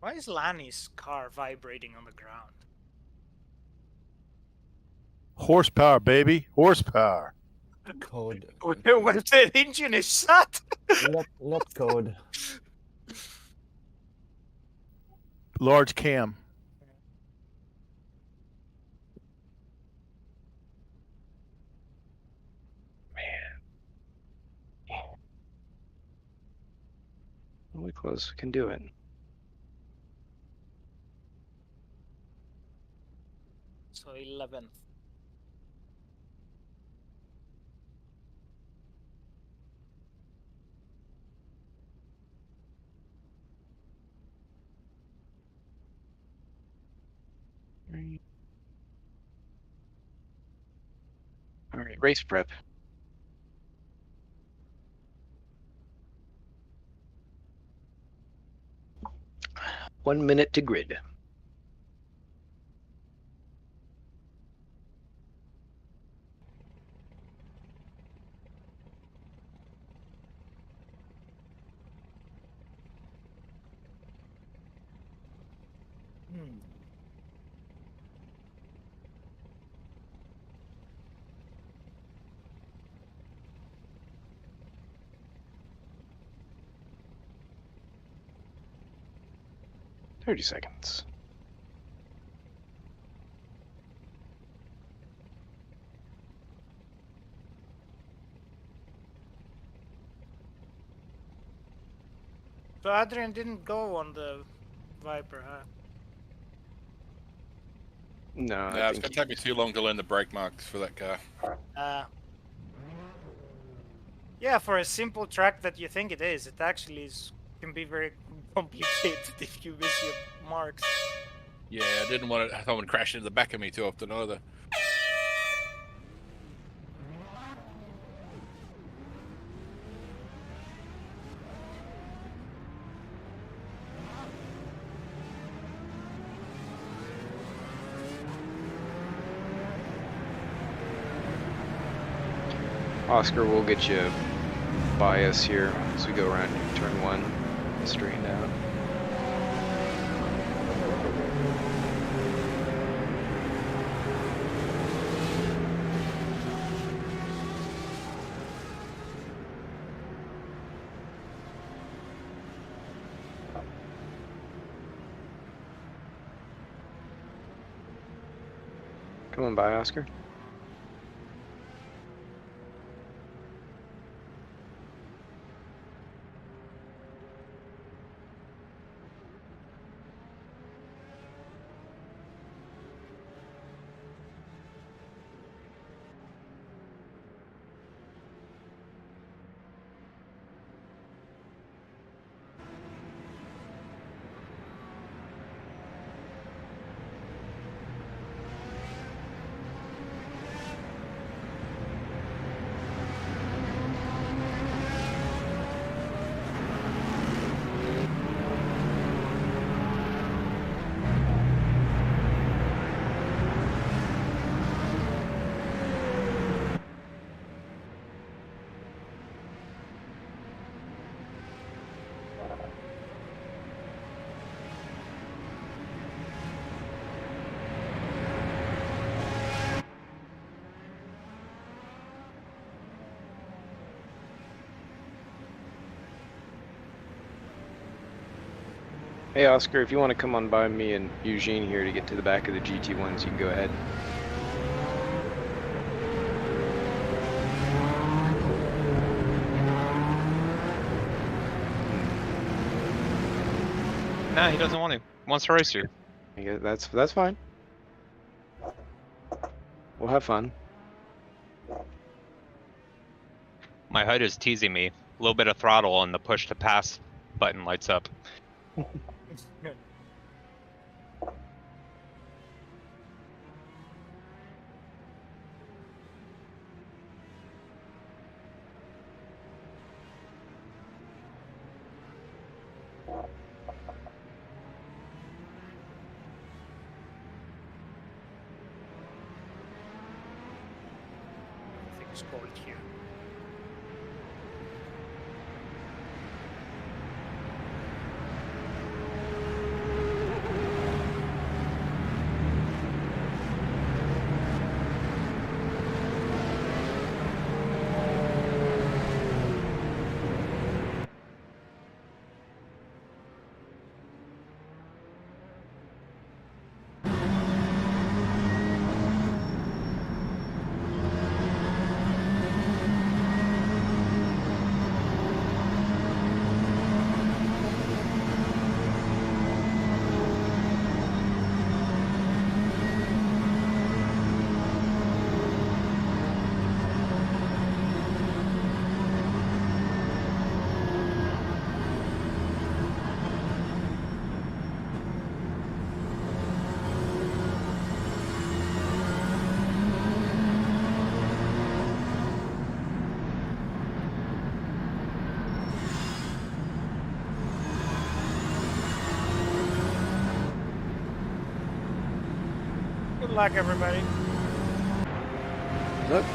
Why is Lanny's car vibrating on the ground? Horsepower, baby. Horsepower. Code. What if the engine is shut? Let code. Large cam. Really close. We can do it. So 11th. All right, race prep. One minute to grid. 30 seconds. So Adrian didn't go on the Viper, huh? No, No, it's going to take me too long to learn the brake marks for that car. Yeah, for a simple track that you think it is, it actually can be very complicated if you miss your marks. Yeah, I didn't want someone crashing into the back of me too often either. Oscar will get you bias here as we go around turn 1, straighten out. Come on by, Oscar. Hey Oscar, if you want to come on by me and Eugene here to get to the back of the GT1s, you can go ahead. Nah, he doesn't want to. He wants to race you. Yeah, that's fine. We'll have fun. My HUD is teasing me. A little bit of throttle and the push to pass button lights up. Everything's cold here. Good luck, everybody. Look.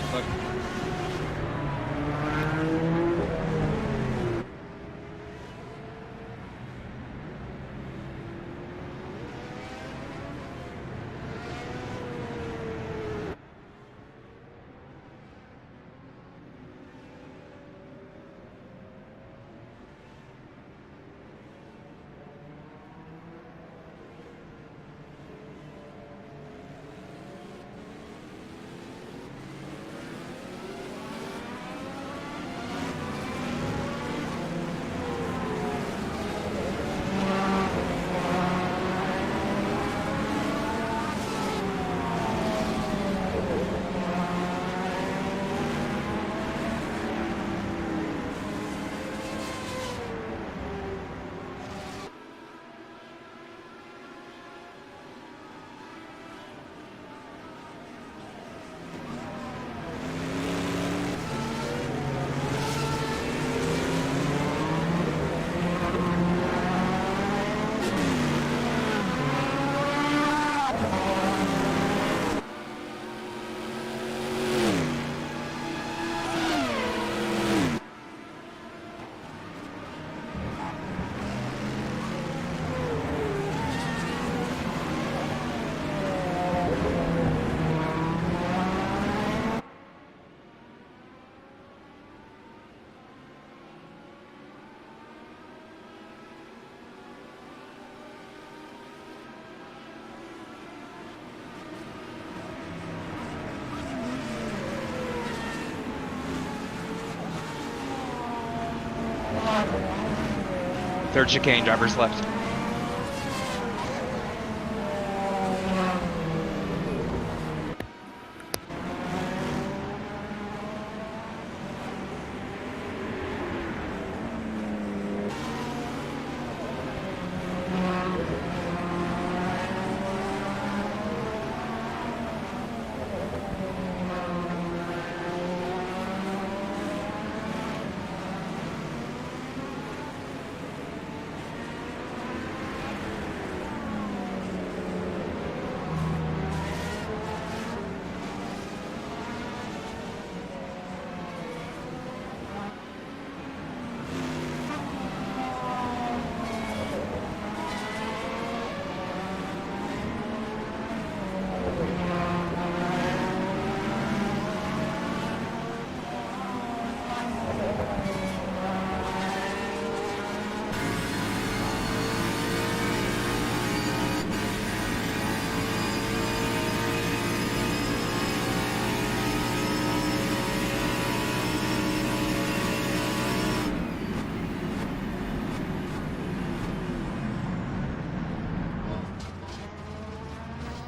Third chicane, driver's left.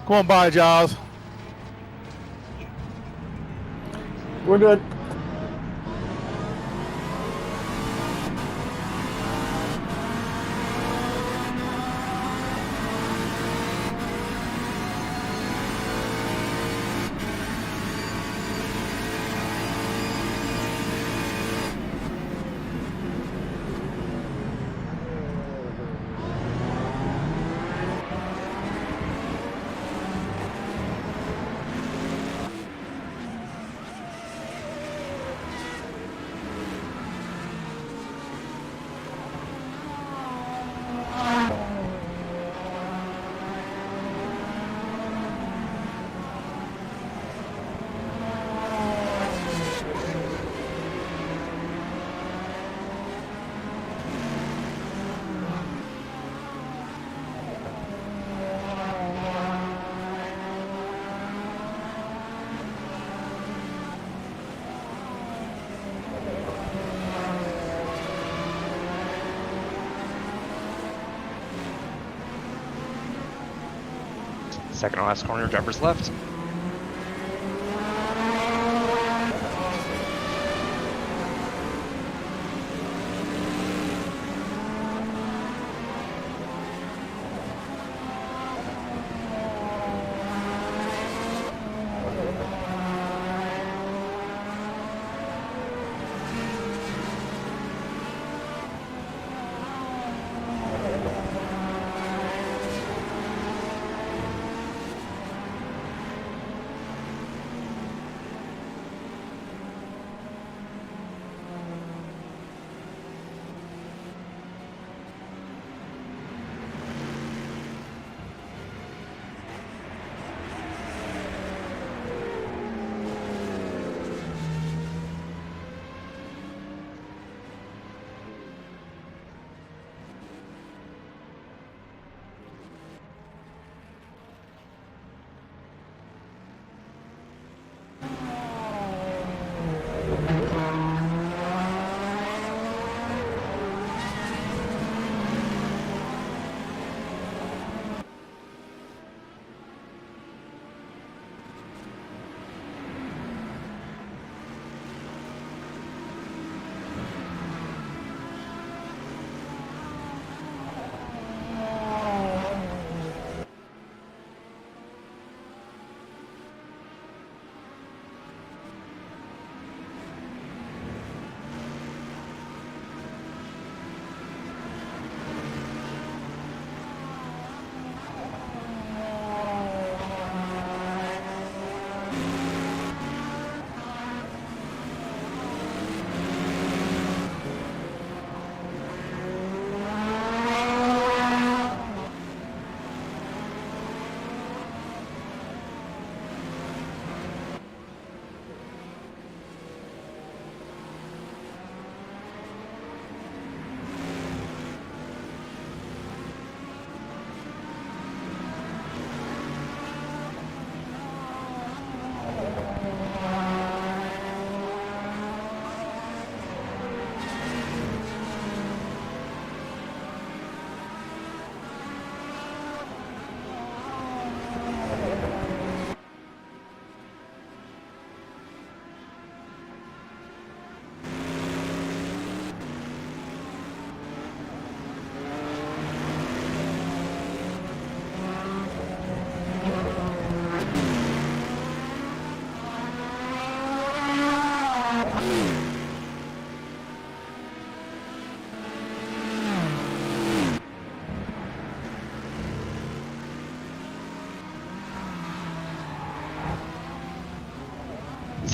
Come on by, Giles. We're good. Second to last corner, driver's left.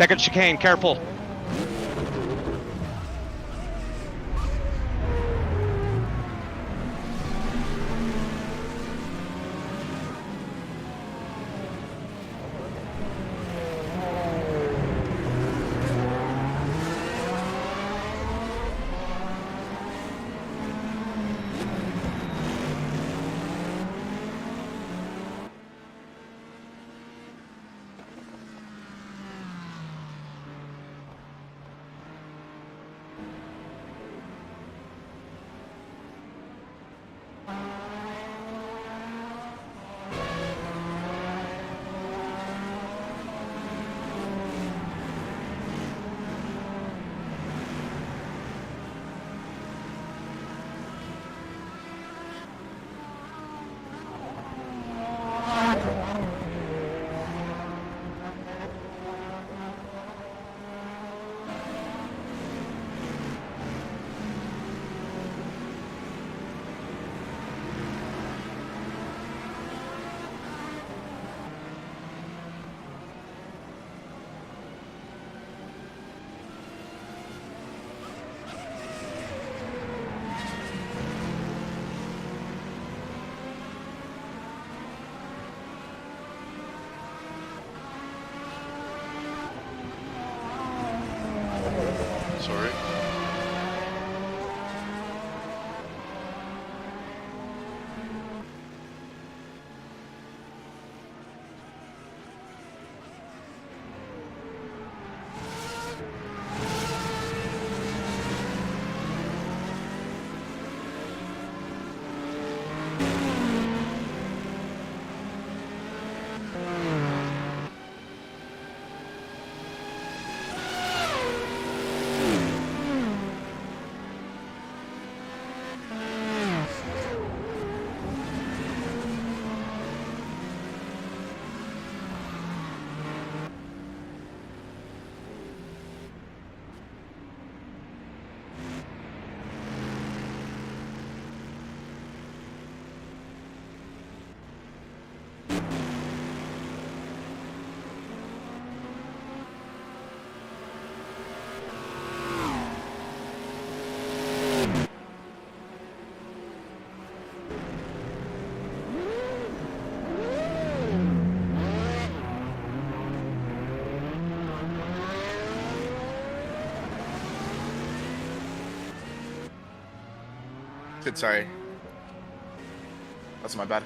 Second chicane, careful. Sorry. Good, sorry. That's my bad.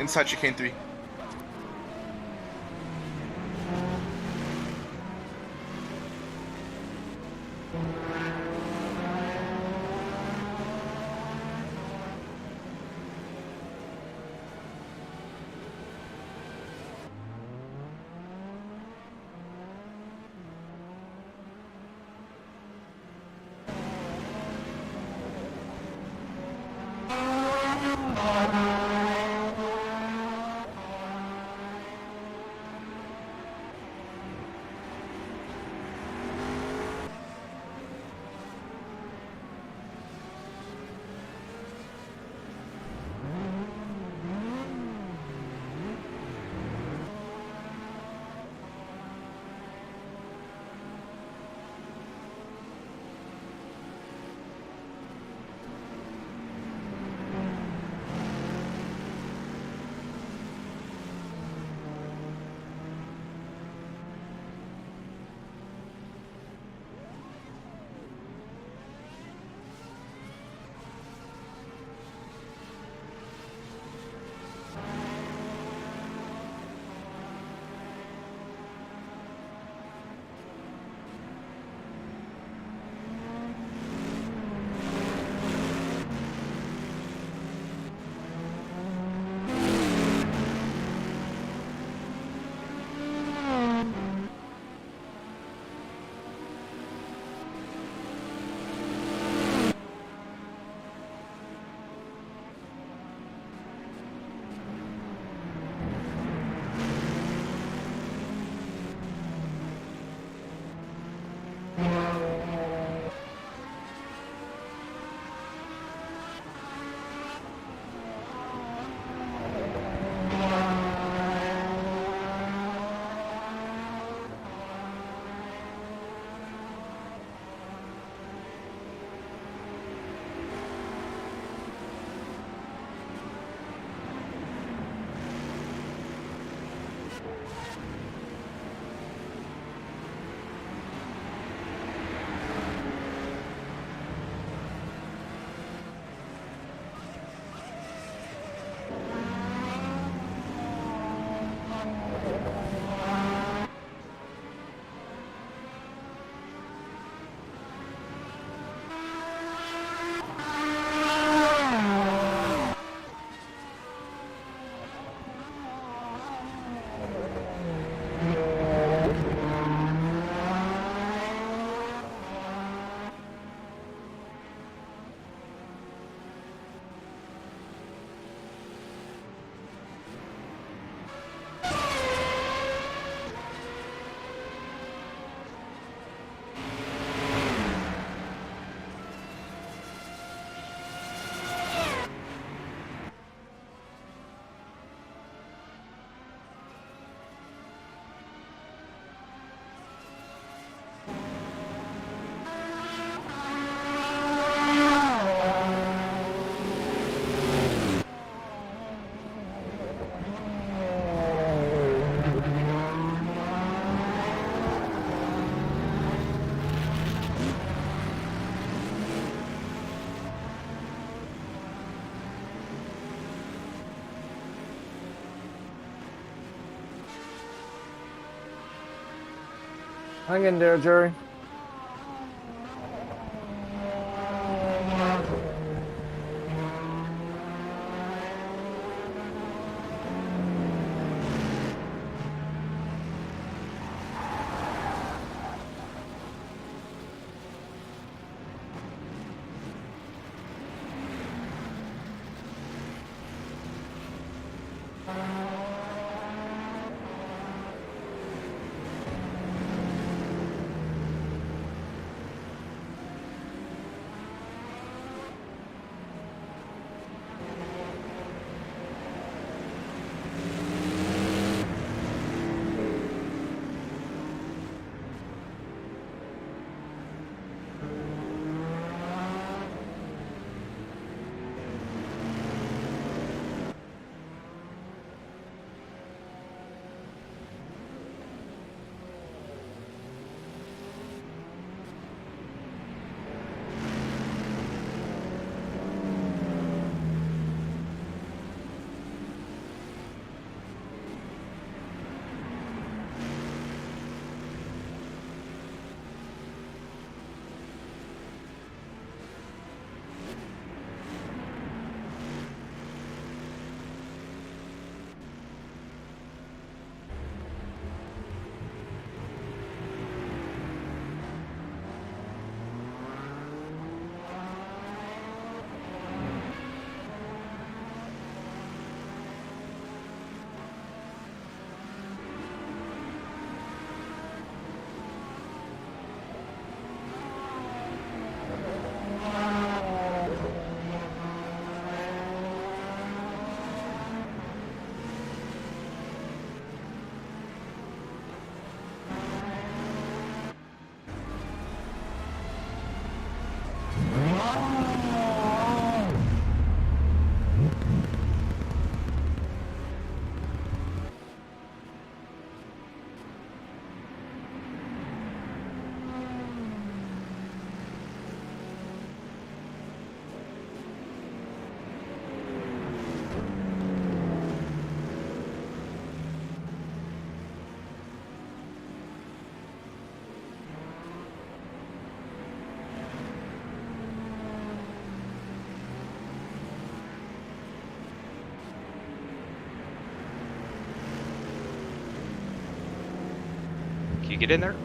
Inside chicane 3. Hang in there, Jerry. you get in there?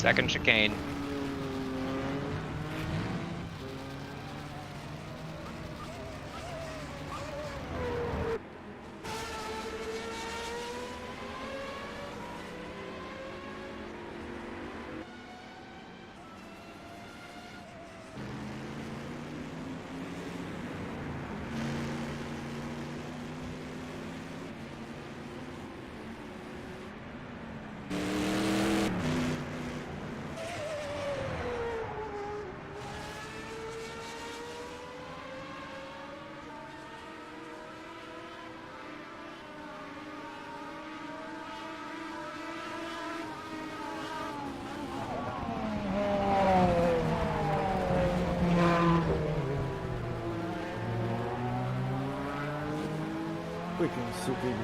Second chicane. Freaking super.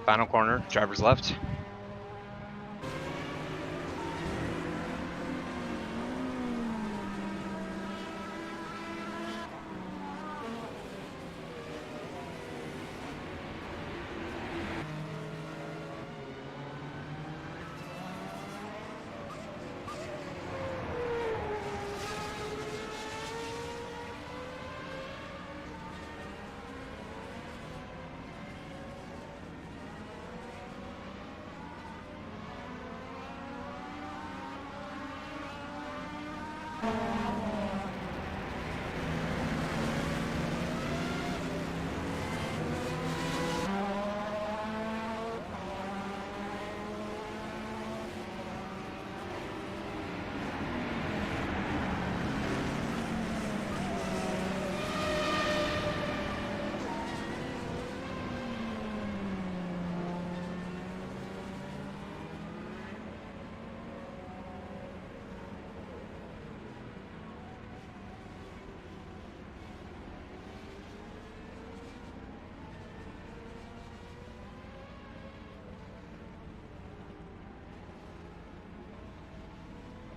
Final corner, driver's left.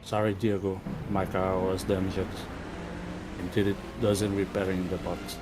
Sorry, Diego. My car was damaged until it doesn't repairing the parts.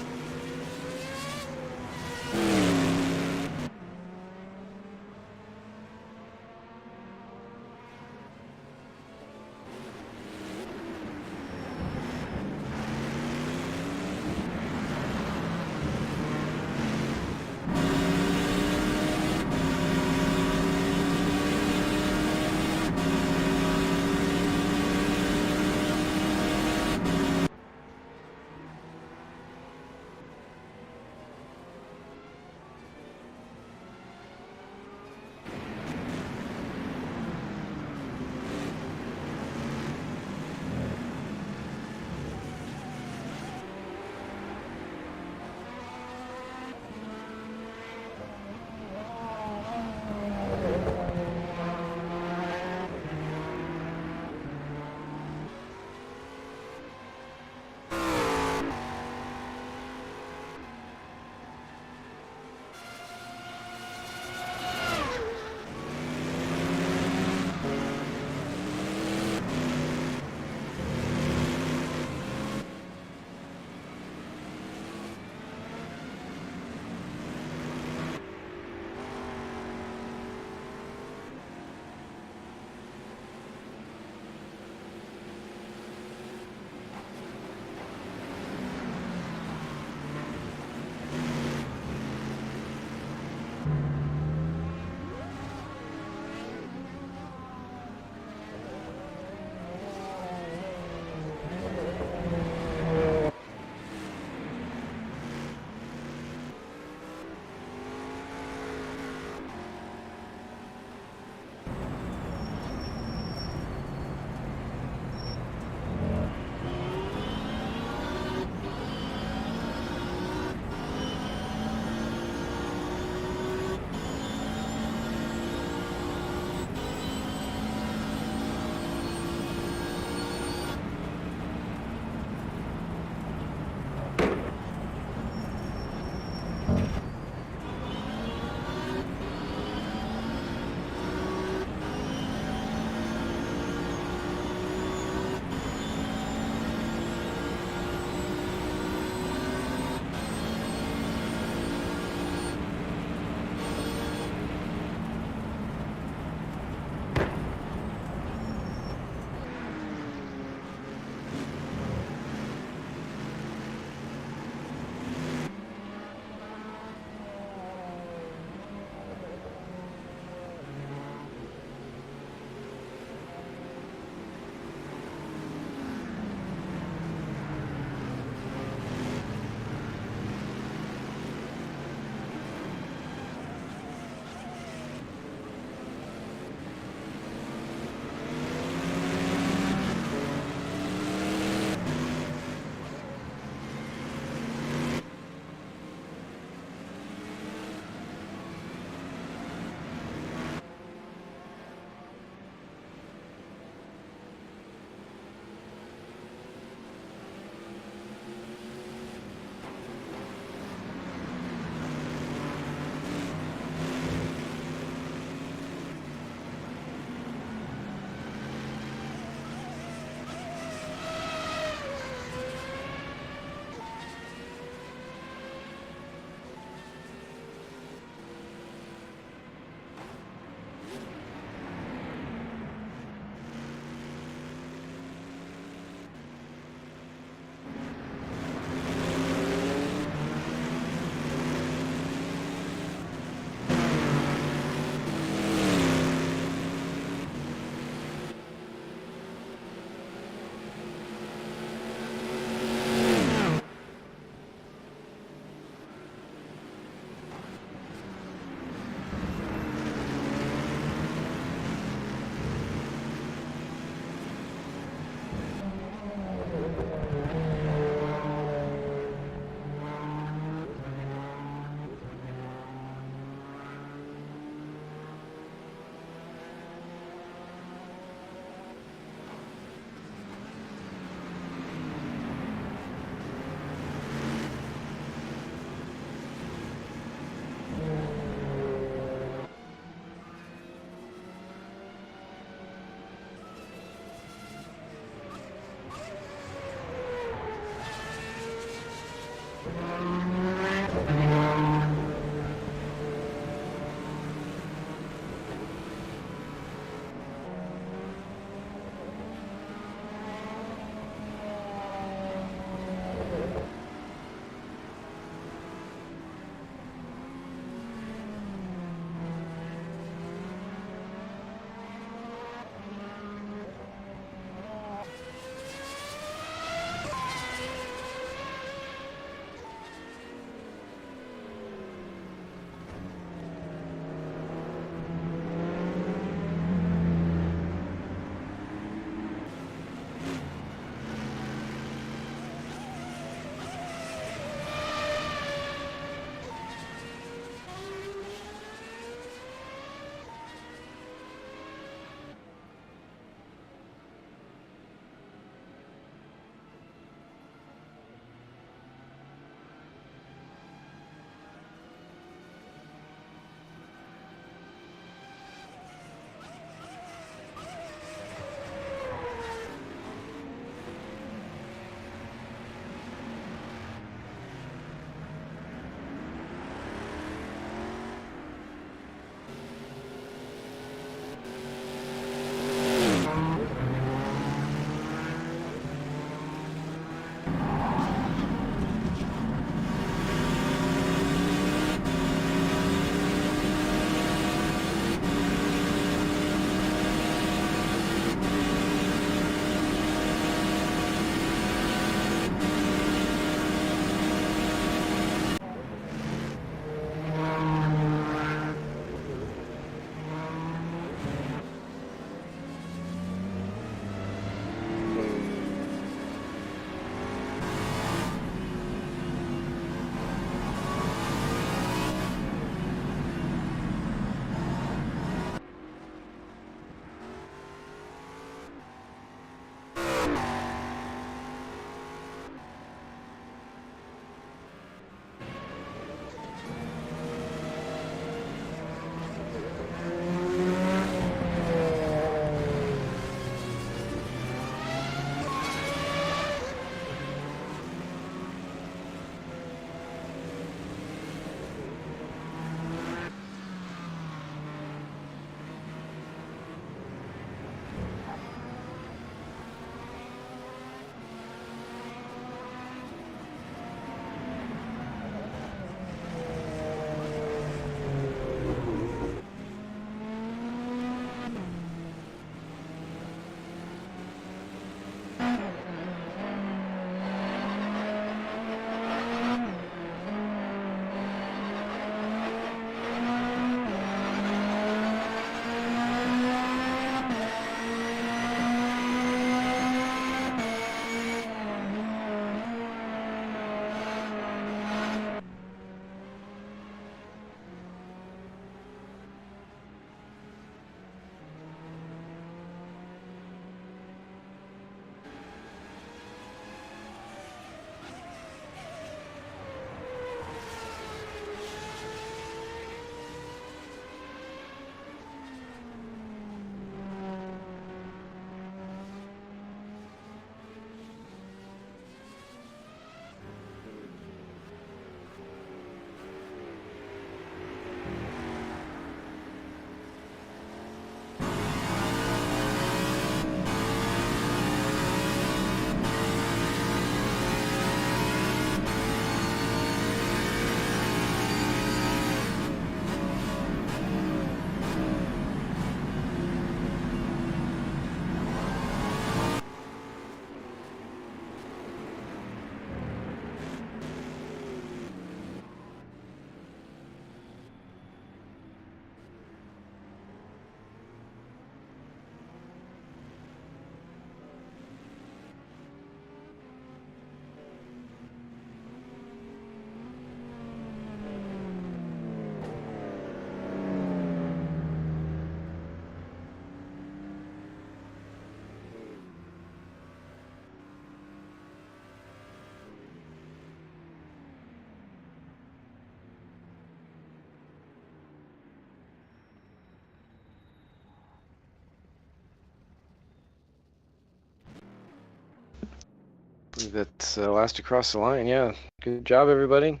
believe that's last across the line. Yeah, good job, everybody.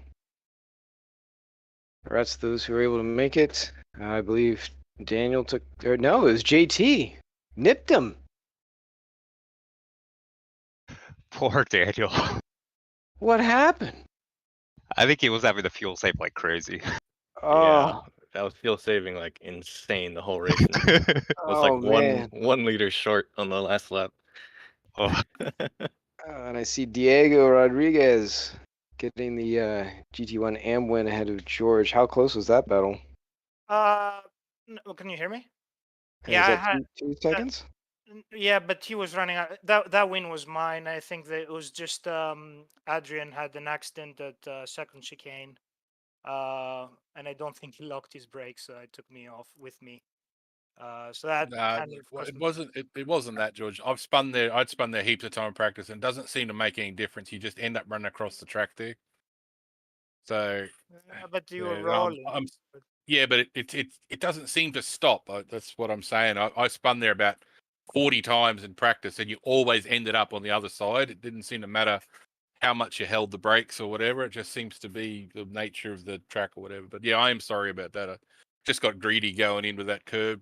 Congrats to those who were able to make it. I believe Daniel took. Or no, it was JT. Nipped him. Poor Daniel. What happened? I think he was having the fuel save like crazy. Oh, that was fuel saving like insane the whole race. It was like man. 1 liter short on the last lap. Oh. And I see Diego Rodriguez getting the GT1 AM win ahead of George. How close was that battle? No, can you hear me? Is Yeah, I that had 2 seconds? Yeah, but he was running out. That win was mine. I think that it was just Adrian had an accident at second chicane, and I don't think he locked his brakes, so it took me off with me. So that kind of Well, cost it me. wasn't. It wasn't that, George. I'd spun there heaps of time in practice, and it doesn't seem to make any difference. You just end up running across the track there. So, But you were yeah, rolling. yeah, but it doesn't seem to stop. That's what I'm saying. I spun there about 40 times in practice, and you always ended up on the other side. It didn't seem to matter how much you held the brakes or whatever. It just seems to be the nature of the track or whatever. But yeah, I am sorry about that. I just got greedy going in with that curb.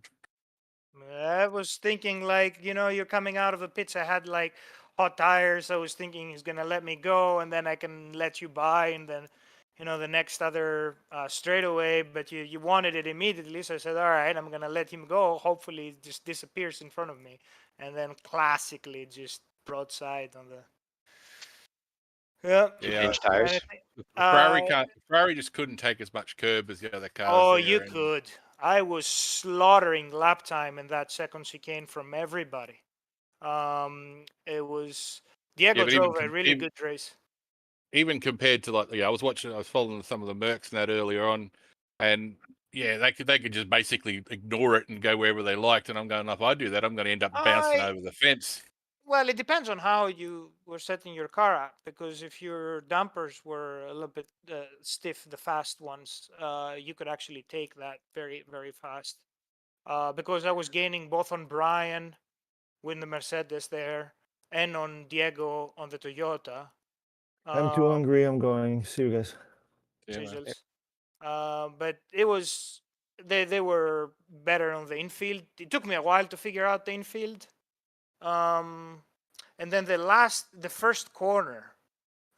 I was thinking, like, you're coming out of the pits. I had like hot tires. I was thinking he's gonna let me go, and then I can let you by, and then the next other straightaway. But you wanted it immediately, so I said, all right, I'm gonna let him go. Hopefully, it just disappears in front of me, and then classically just broadside on the. Yeah. Change tires. Ferrari just couldn't take as much curb as the other cars. Oh, there, you and could. I was slaughtering lap time in that second chicane from everybody. It was Diego drove a really good race. Even compared to I was following some of the Mercs and that earlier on, and yeah, they could just basically ignore it and go wherever they liked. And I'm going, if I do that, I'm going to end up bouncing over the fence. Well, it depends on how you were setting your car up, because if your dampers were a little bit stiff, the fast ones, you could actually take that very, very fast. Because I was gaining both on Brian with the Mercedes there and on Diego on the Toyota. I'm too hungry. I'm going. See you guys. But it was they were better on the infield. It took me a while to figure out the infield. And then the first corner,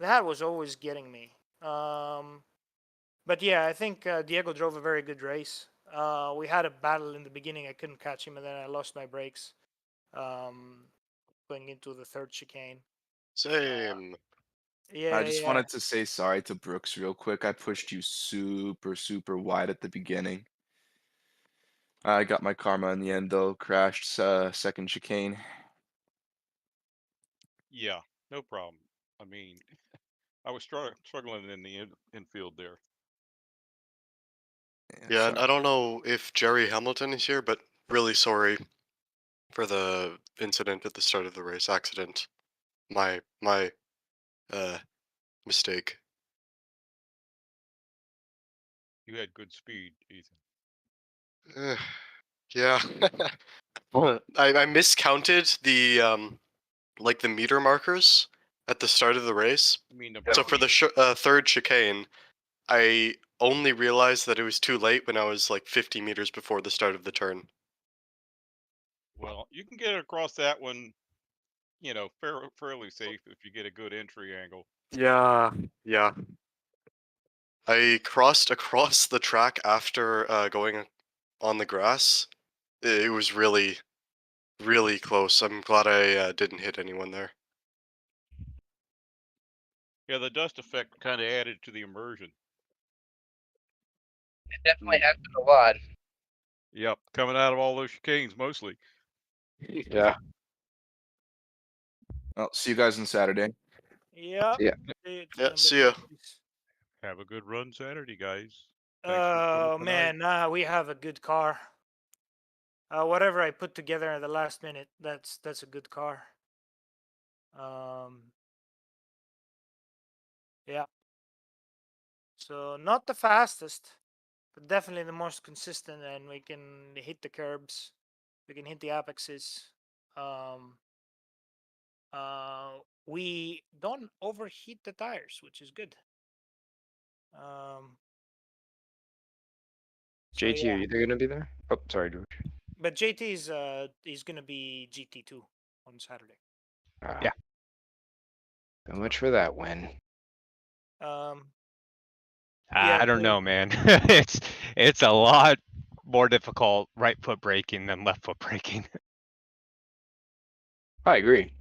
that was always getting me. But yeah, I think Diego drove a very good race. We had a battle in the beginning. I couldn't catch him, and then I lost my brakes going into the third chicane. Same. Yeah, I just wanted to say sorry to Brooks real quick. I pushed you super, super wide at the beginning. I got my karma in the end, though. Crashed second chicane. Yeah, no problem. I mean, I was struggling in the infield there. Yeah, and I don't know if Jerry Hamilton is here, but really sorry for the incident at the start of the race. Accident. My mistake. You had good speed, Ethan. Yeah. I miscounted the like the meter markers at the start of the race. So for the third chicane, I only realized that it was too late when I was like 50 meters before the start of the turn. Well, you can get across that one, fairly safe if you get a good entry angle. Yeah. I crossed across the track after going on the grass. It was really, really close. I'm glad I didn't hit anyone there. Yeah, the dust effect kind of added to the immersion. It definitely happened a lot. Yep, coming out of all those chicanes mostly. Yeah. I'll see you guys on Saturday. Yeah. Yeah, see ya. Have a good run Saturday, guys. Oh man, we have a good car. Whatever I put together at the last minute, that's a good car. Yeah. So not the fastest, but definitely the most consistent, and we can hit the curbs, we can hit the apexes. we don't overheat the tires, which is good. So, JT, yeah. are you gonna be there? Oh, sorry, George. But JT is gonna be GT2 on Saturday. Yeah. So much for that win. Yeah, I don't know, man. it's a lot more difficult right foot braking than left foot braking. I agree.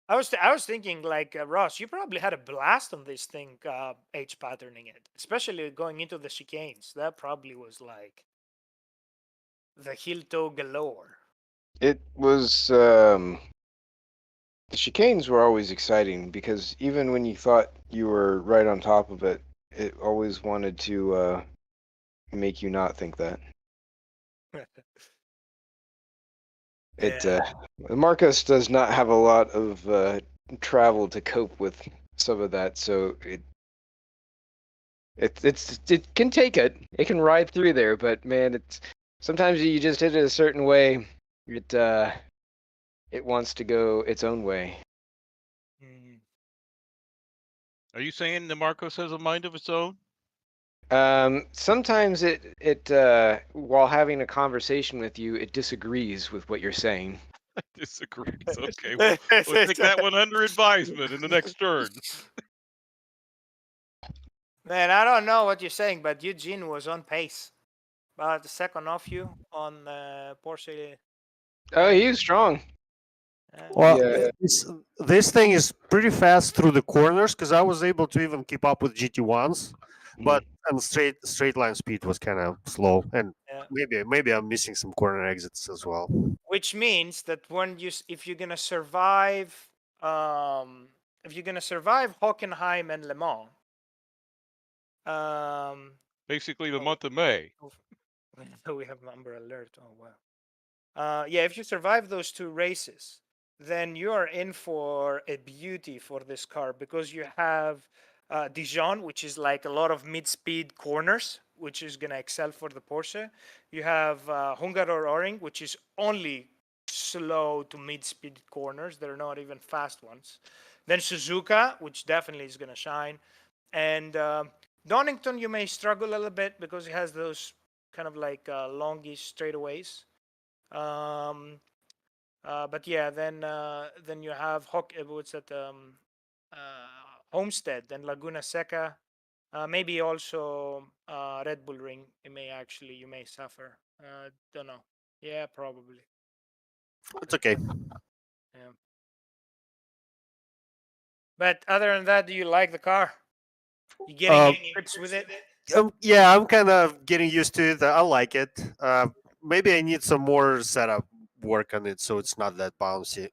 I was thinking like Ross, you probably had a blast on this thing, H patterning it, especially going into the chicanes. That probably was like the heel toe galore. It was the chicanes were always exciting because even when you thought you were right on top of it, it always wanted to make you not think that. Marcos does not have a lot of travel to cope with some of that, so it can take it. It can ride through there, but man, it's sometimes you just hit it a certain way. It wants to go its own way. Are you saying the Marcos has a mind of its own? Sometimes it while having a conversation with you, it disagrees with what you're saying. Disagrees. Okay, we'll take that one under advisement in the next turn. Man, I don't know what you're saying, but Eugene was on pace. About a second off you on Porsche. Oh, he was strong. Well, this thing is pretty fast through the corners because I was able to even keep up with GT1s, but and straight line speed was kind of slow, and maybe I'm missing some corner exits as well. Which means that if you're gonna survive, Hockenheim and Le Mans, basically the month of May. We have number alert. Oh wow. Yeah, if you survive those two races, then you are in for a beauty for this car because you have Dijon, which is like a lot of mid-speed corners, which is gonna excel for the Porsche. You have Hungaroring, which is only slow to mid-speed corners. They're not even fast ones. Then Suzuka, which definitely is gonna shine, and Donington, you may struggle a little bit because it has those kind of like longish straightaways. But yeah, then you have Homestead, then Laguna Seca, maybe also Red Bull Ring. You may suffer. Don't know. Yeah, probably. It's okay. Yeah. But other than that, do you like the car? You getting grips with it? Yeah, I'm kind of getting used to it. I like it. Maybe I need some more setup work on it so it's not that bouncy.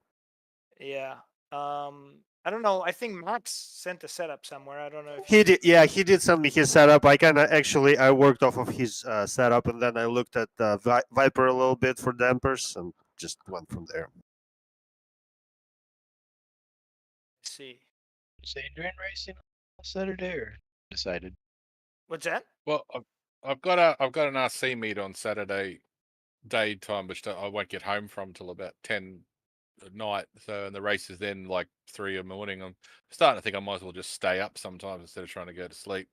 Yeah. I don't know. I think Max sent a setup somewhere. I don't know if he did. Yeah, he did send me his setup. I worked off of his setup, and then I looked at Viper a little bit for dampers and just went from there. Let's see. Is Adrian racing on Saturday or decided? What's that? Well, I've got an RC meet on Saturday daytime, which I won't get home from till about 10 at night. So, and the race is then like 3 in the morning. I'm starting to think I might as well just stay up sometimes instead of trying to go to sleep,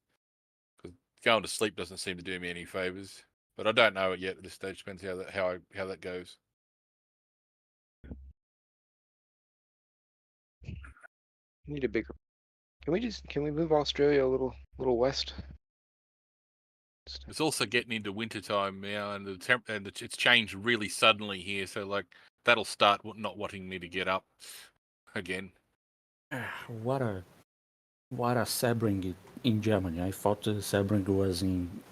because going to sleep doesn't seem to do me any favors. But I don't know it yet at this stage. Depends how that goes. Need a bigger. Can we move Australia a little west? It's also getting into wintertime now, and it's changed really suddenly here. So like that'll start not wanting me to get up again. What a Sebring in Germany. I thought Sebring was in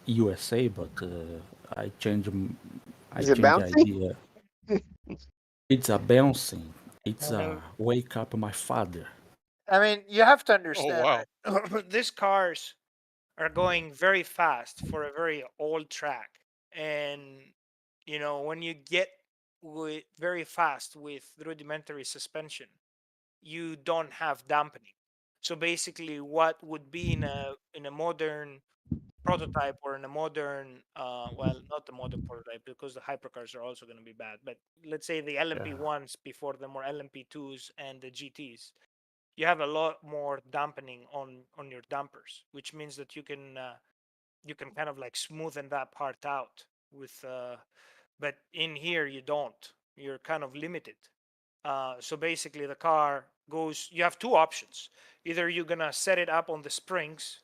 USA, but I changed the idea. It's a bouncing. It's a wake up my father. I mean, you have to understand that these cars are going very fast for a very old track, and when you get very fast with rudimentary suspension, you don't have dampening. So basically, what would be in a modern prototype or in a modern, well, not the modern prototype because the hypercars are also going to be bad. But let's say the LMP1s before them or LMP2s and the GTs, you have a lot more dampening on your dampers, which means that you can kind of like smoothen that part out with. But in here you don't. You're kind of limited. So basically, the car goes. You have two options. Either you're gonna set it up on the springs,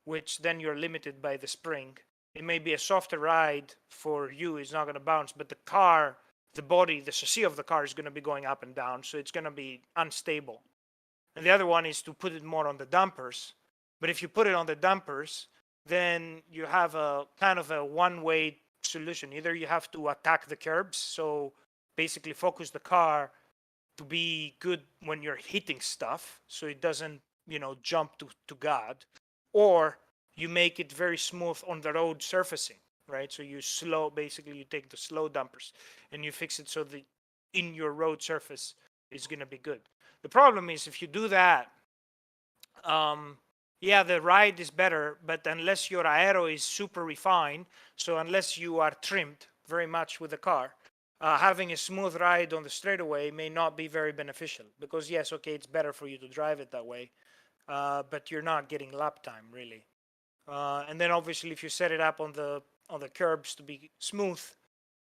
which then you're limited by the spring. It may be a softer ride for you. It's not gonna bounce, but the car, the body, the chassis of the car is gonna be going up and down, so it's gonna be unstable. And the other one is to put it more on the dampers. But if you put it on the dampers, then you have a kind of a one-way solution. Either you have to attack the curbs, so basically focus the car to be good when you're hitting stuff, so it doesn't, jump to God, or you make it very smooth on the road surfacing, right? So you take the slow dampers and you fix it so the in your road surface is gonna be good. The problem is if you do that, yeah, the ride is better, but unless your aero is super refined, so unless you are trimmed very much with the car, having a smooth ride on the straightaway may not be very beneficial because yes, okay, it's better for you to drive it that way, but you're not getting lap time really. And then obviously if you set it up on the curbs to be smooth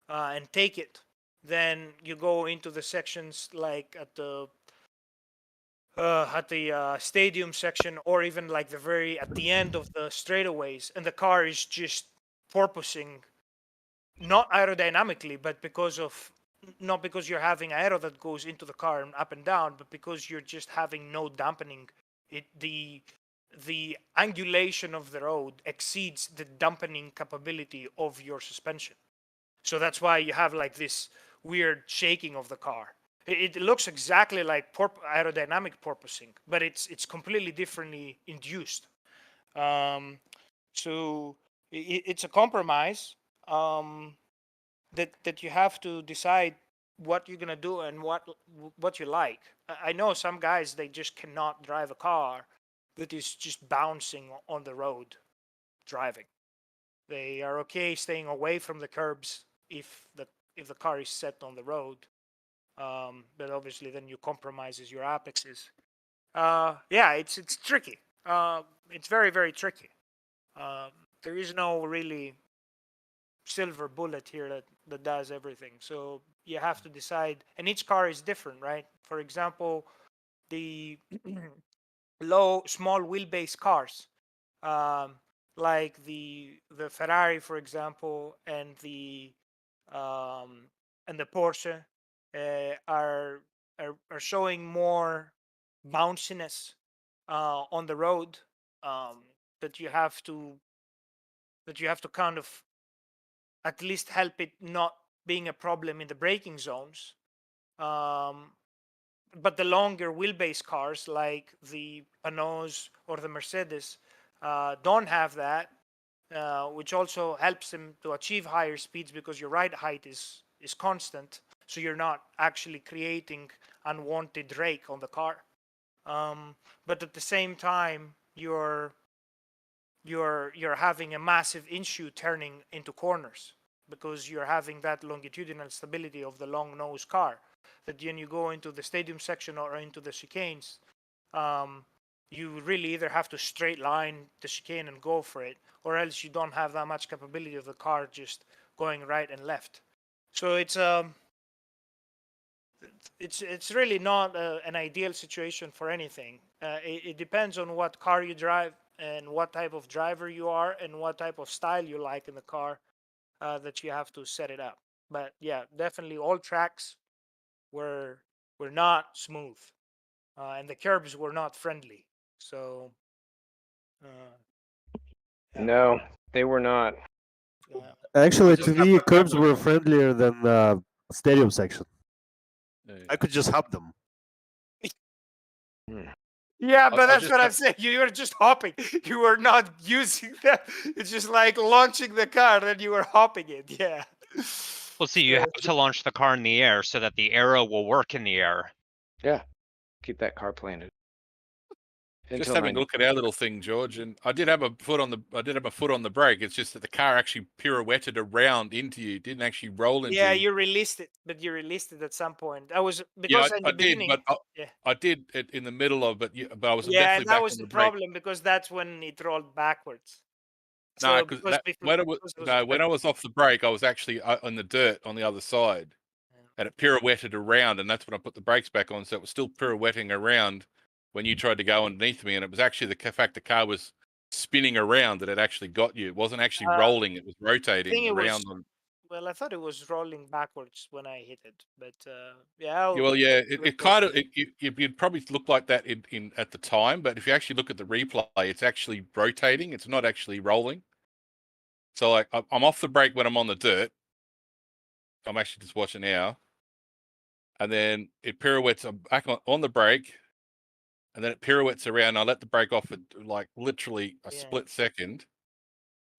and take it, then you go into the sections like at the stadium section, or even like at the end of the straightaways, and the car is just porpoising, not aerodynamically, but not because you're having aero that goes into the car and up and down, but because you're just having no dampening. The angulation of the road exceeds the dampening capability of your suspension. So that's why you have like this weird shaking of the car. It looks exactly like aerodynamic porpoising, but it's completely differently induced. So it's a compromise that you have to decide what you're gonna do and what you like. I know some guys, they just cannot drive a car that is just bouncing on the road driving. They are okay staying away from the curbs if the car is set on the road. But obviously then you compromises your apexes. Yeah, it's tricky. It's very, very tricky. There is no really silver bullet here that does everything. So you have to decide, and each car is different, right? For example, the small wheelbase cars, like the Ferrari, for example, and the Porsche, are showing more bounciness on the road, that you have to kind of at least help it not being a problem in the braking zones. But the longer wheelbase cars like the Panoz or the Mercedes don't have that, which also helps them to achieve higher speeds because your ride height is constant, so you're not actually creating unwanted rake on the car. But at the same time, you're having a massive issue turning into corners because you're having that longitudinal stability of the long nose car. That when you go into the stadium section or into the chicanes, you really either have to straight line the chicane and go for it, or else you don't have that much capability of the car just going right and left. So it's really not an ideal situation for anything. It depends on what car you drive and what type of driver you are and what type of style you like in the car, that you have to set it up. But yeah, definitely all tracks were not smooth, and the curbs were not friendly. So no, they were not. Actually, to me, curbs were friendlier than the stadium section. I could just hop them. Yeah, but that's what I'm saying. You were just hopping. You were not using that. It's just like launching the car, then you were hopping it. Yeah. Well, see, you have to launch the car in the air so that the aero will work in the air. Yeah. Keep that car planted. Just until having a 90. look at our little thing, George, and I did have a foot on the brake. It's just that the car actually pirouetted around into you. It didn't actually roll into Yeah, you. you released it, but you released it at some point. I was Yeah, because in I the did, beginning. but Yeah. I did it in the middle of, but I was Yeah, definitely and that back was on the the brake. problem because that's when it rolled backwards. No, So because because before, when because I was off the brake, I was actually on the dirt on the other side, and it pirouetted around, and that's when I put the brakes back on. So it was still pirouetting around when you tried to go underneath me, and it was actually the fact the car was spinning around that it actually got you. It wasn't actually rolling; it was I rotating think it around. was. Well, I thought it was rolling backwards when I hit it, but yeah. Yeah, well, yeah, I'll it kind of you'd probably look like that in at the time, but if you actually look at the replay, it's actually rotating. It's not actually rolling. So like I'm off the brake when I'm on the dirt. I'm actually just watching now, and then it pirouettes. I'm back on the brake, and then it pirouettes around. I let the brake off at like literally a split second,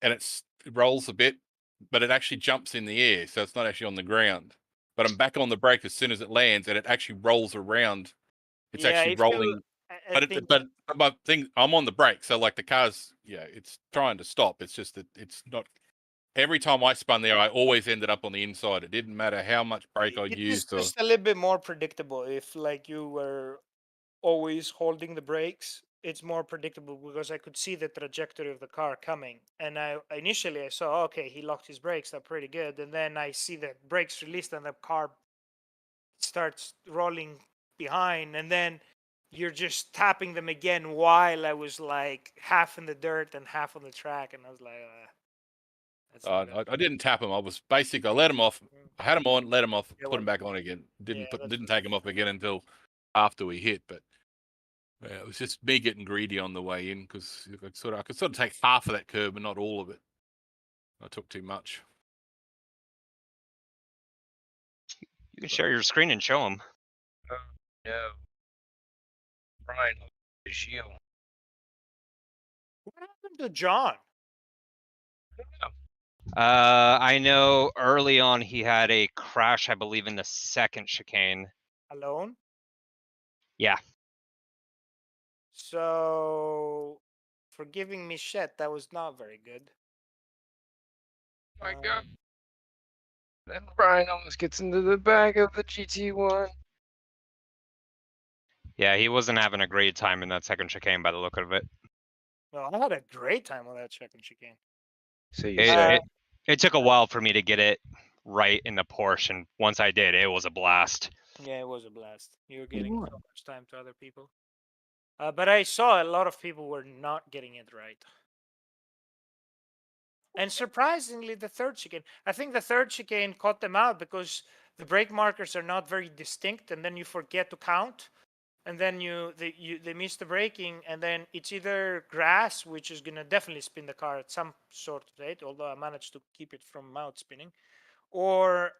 and it rolls a bit, but it actually jumps in the air, so it's not actually on the ground. But I'm back on the brake as soon as it lands, and it actually rolls around. It's Yeah, actually if rolling. you, I think. But my thing, I'm on the brake, so like the car's, it's trying to stop. It's just that it's not. Every time I spun there, I always ended up on the inside. It didn't matter how much brake I It is used. Or just a little bit more predictable if like you were always holding the brakes. It's more predictable because I could see the trajectory of the car coming, and I saw, okay, he locked his brakes, they're pretty good, and then I see the brakes released and the car starts rolling behind, and then you're just tapping them again while I was like half in the dirt and half on the track, and I was like, I didn't tap them. I was basically I let them off. I had them on, let them off, Yeah, put them well, back on again. yeah, Didn't take them off again until after we hit. But yeah, it was just me getting greedy on the way in because I could sort of take half of that curb and not all of it. I took too much. You can share your screen and show them. No. Brian, is you. what happened to John? I know early on he had a crash, I believe, in the second chicane. Alone? Yeah. So, for giving me shit, that was not very good. Oh my God. Then Brian almost gets into the back of the GT1. Yeah, he wasn't having a great time in that second chicane by the look of it. Well, I had a great time on that second chicane. So it took a while for me to get it right in the Porsche, and once I did, it was a blast. Yeah, it was a blast. You were getting so much time to other people. But I saw a lot of people were not getting it right. And surprisingly, the third chicane, I think the third chicane caught them out because the brake markers are not very distinct, and then you forget to count, and then they miss the braking, and then it's either grass, which is gonna definitely spin the car at some sort of rate, although I managed to keep it from out spinning, or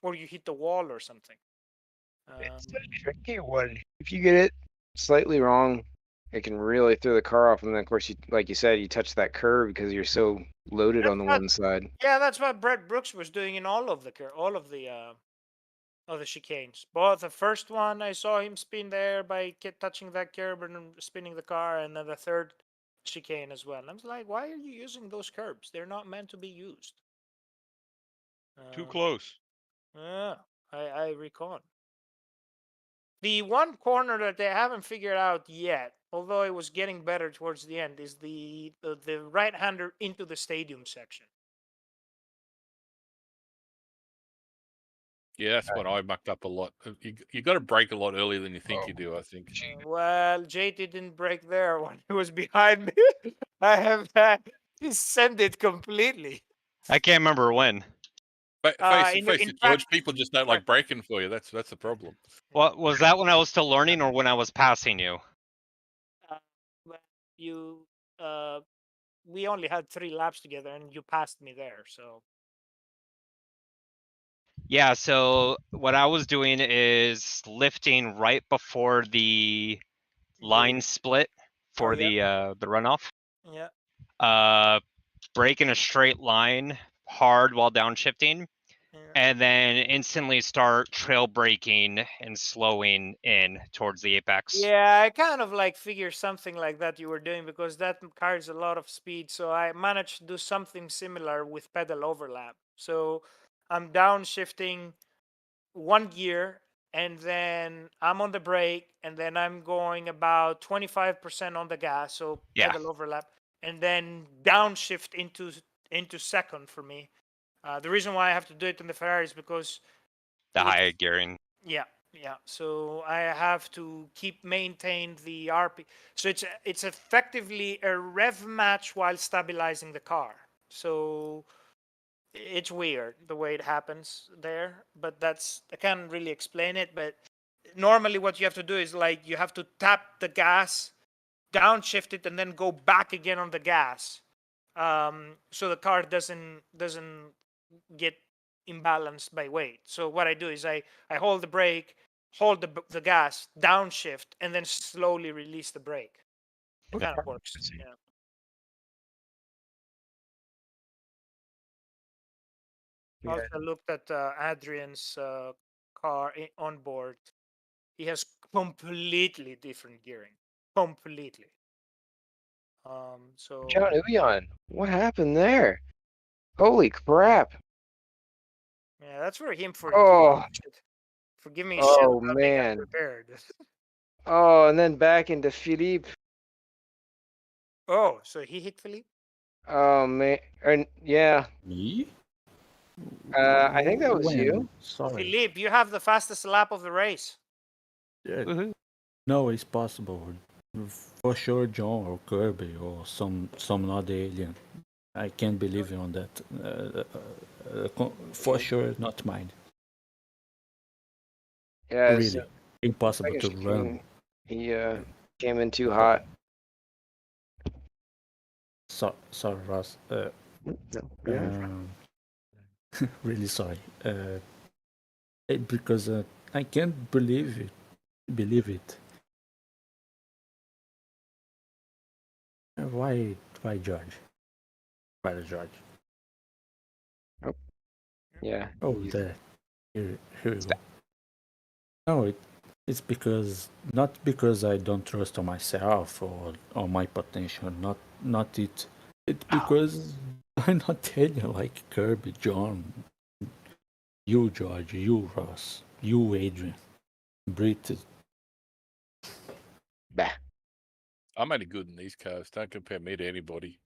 you hit the wall or something. It's a tricky one. If you get it slightly wrong, it can really throw the car off. And then, of course, like you said, you touch that curve because you're so loaded on the one side. Yeah, that's what Brett Brooks was doing in all of the chicanes. Both the first one, I saw him spin there by touching that curb and spinning the car, and then the third chicane as well. And I was like, why are you using those curbs? They're not meant to be used. Too close. Yeah, I recall. The one corner that they haven't figured out yet, although it was getting better towards the end, is the right-hander into the stadium section. Yeah, that's what I mucked up a lot. You got to brake a lot earlier than you think you do, I think. Well, JT didn't break there when he was behind me. I have sent it completely. I can't remember when. Face it, George. People just don't like braking for you. That's the problem. What was that when I was still learning, or when I was passing you? We only had 3 laps together, and you passed me there. So. Yeah. So what I was doing is lifting right before the line split for the runoff. Yeah. Braking a straight line hard while downshifting, and then instantly start trail braking and slowing in towards the apex. Yeah, I kind of like figure something like that you were doing because that carries a lot of speed. So I managed to do something similar with pedal overlap. So I'm downshifting one gear and then I'm on the brake and then I'm going about 25% on the gas. So pedal overlap and then downshift into second for me. The reason why I have to do it in the Ferrari is because the high gearing. Yeah. So I have to maintain the RP. So it's effectively a rev match while stabilizing the car. So it's weird the way it happens there, but I can't really explain it. But normally what you have to do is like you have to tap the gas, downshift it, and then go back again on the gas, so the car doesn't get imbalanced by weight. So what I do is I hold the brake, hold the gas, downshift, and then slowly release the brake. It kind of works. Yeah. Also looked at Adrian's car on board. He has completely different gearing. Completely. So John Uyan, what happened there? Holy crap! Yeah, that's for him for giving me shit Oh about being man. unprepared. Oh, and then back into Philippe. Oh, so he hit Philippe? Oh man, yeah. Me? I think that was you. Sorry. Philippe, you have the fastest lap of the race. Yeah. No, it's possible. For sure, John or Kirby or some other alien. I can't believe you on that. For sure, not mine. Yeah, Really, impossible to run. He came in too hot. Sorry, Ross. Really sorry. Because I can't believe it. Why George? Why the George? Oh, yeah. Oh, there. Here we go. No, it's because not because I don't trust on myself or on my potential. Not it. It's because I'm not alien like Kirby, John, you George, you Ross, you Adrian, Brit. Bah. I'm only good in these cars. Don't compare me to anybody.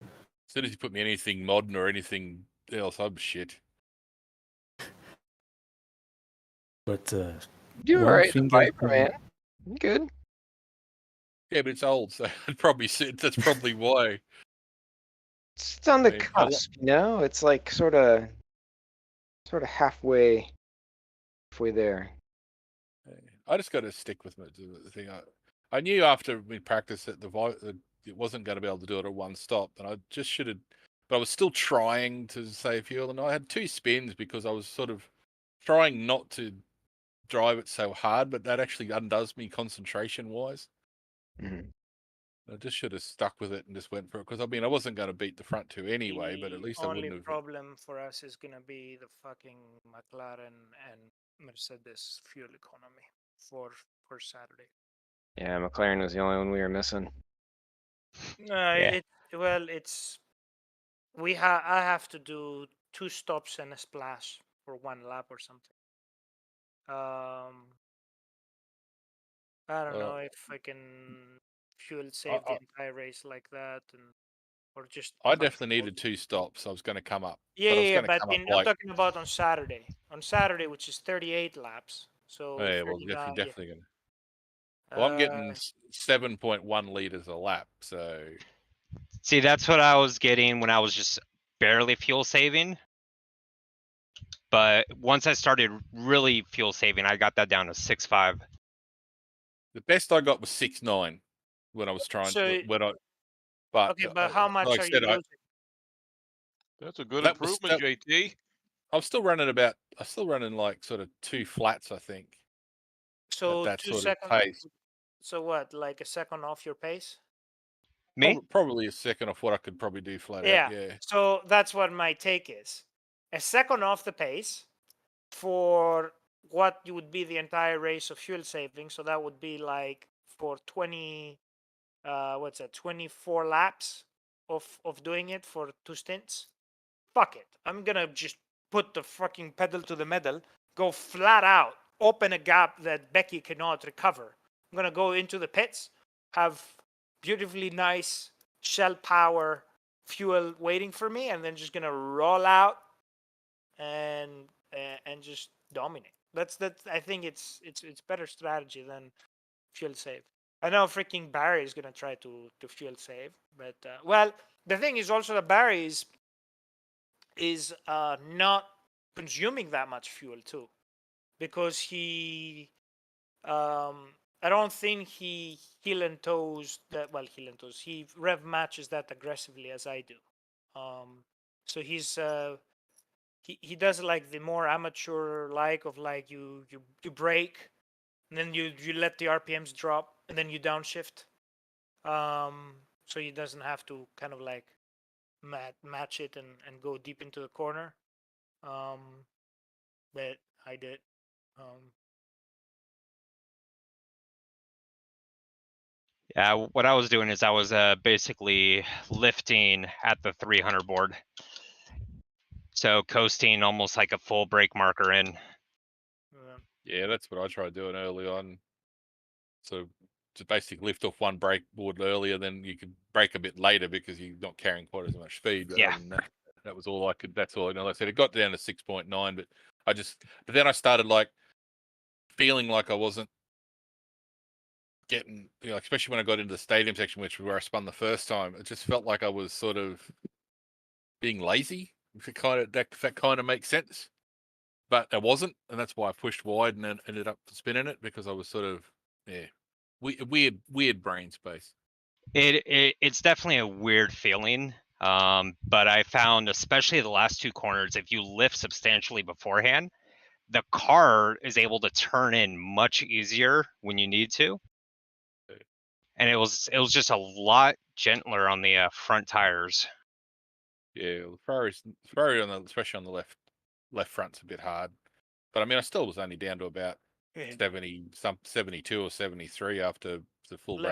As soon as you put me anything modern or anything else, I'm shit. But you're alright, the Viper, man. Good. Yeah, but it's old, so I'd probably that's probably why. It's on the cusp, you know. It's like sort of halfway there. I just got to stick with the thing. I knew after we practiced that it wasn't going to be able to do it at one stop, and I just should have. But I was still trying to save fuel, and I had 2 spins because I was sort of trying not to drive it so hard, but that actually undoes me concentration-wise. Mm-hmm. I just should have stuck with it and just went for it because I mean I wasn't going to beat the front 2 anyway, but at least I wouldn't have. The only problem for us is going to be the fucking McLaren and Mercedes fuel economy for Saturday. Yeah, McLaren was the only one we were missing. I have to do 2 stops and a splash for 1 lap or something. I don't know if I can fuel save the entire race like that, or just. I definitely needed 2 stops. I was going to come up. Yeah, but I'm talking about on Saturday. On Saturday, which is 38 laps. So yeah, well, definitely going to. Well, I'm getting 7.1 liters a lap, so. See, that's what I was getting when I was just barely fuel saving. But once I started really fuel saving, I got that down to 6.5. The best I got was 6.9 when I was trying to. But okay, but how much are you losing? That's a good improvement, JT. I'm still running like sort of 2 flats, I think. So that 2 sort seconds. of pace. So what, like a second off your pace? Me? Probably a second off what I could probably do flat out. Yeah. So that's what my take is. a second off the pace for what would be the entire race of fuel saving. So that would be like for 20, 24 laps of doing it for 2 stints. Fuck it. I'm gonna just put the fucking pedal to the metal, go flat out, open a gap that Becky cannot recover. I'm gonna go into the pits, have beautifully nice shell power fuel waiting for me, and then just gonna roll out and just dominate. That's I think it's better strategy than fuel save. I know freaking Barry is gonna try to fuel save, but well, the thing is also that Barry is not consuming that much fuel too, because he I don't think he heel and toes that well heel and toes he rev matches that aggressively as I do. So he's he does like the more amateur like of like you brake and then you let the RPMs drop and then you downshift. So he doesn't have to kind of like match it and go deep into the corner. But I did. Yeah, what I was doing is I was basically lifting at the 300 board. So coasting almost like a full brake marker in. Yeah, that's what I tried doing early on. So to basically lift off one brake board earlier, then you could brake a bit later because you're not carrying quite as much speed. But yeah, that was all I could. That's all I know. Like I said, it got down to 6.9, but but then I started like feeling like I wasn't getting, especially when I got into the stadium section, which was where I spun the first time. It just felt like I was sort of being lazy. If that kind of makes sense. But I wasn't, and that's why I pushed wide and then ended up spinning it because I was sort of weird brain space. It's definitely a weird feeling. But I found, especially the last 2 corners, if you lift substantially beforehand, the car is able to turn in much easier when you need to. And it was just a lot gentler on the front tires. Yeah, the Ferrari especially on the left front's a bit hard. But I mean, I still was only down to about 72 or 73 after the full race.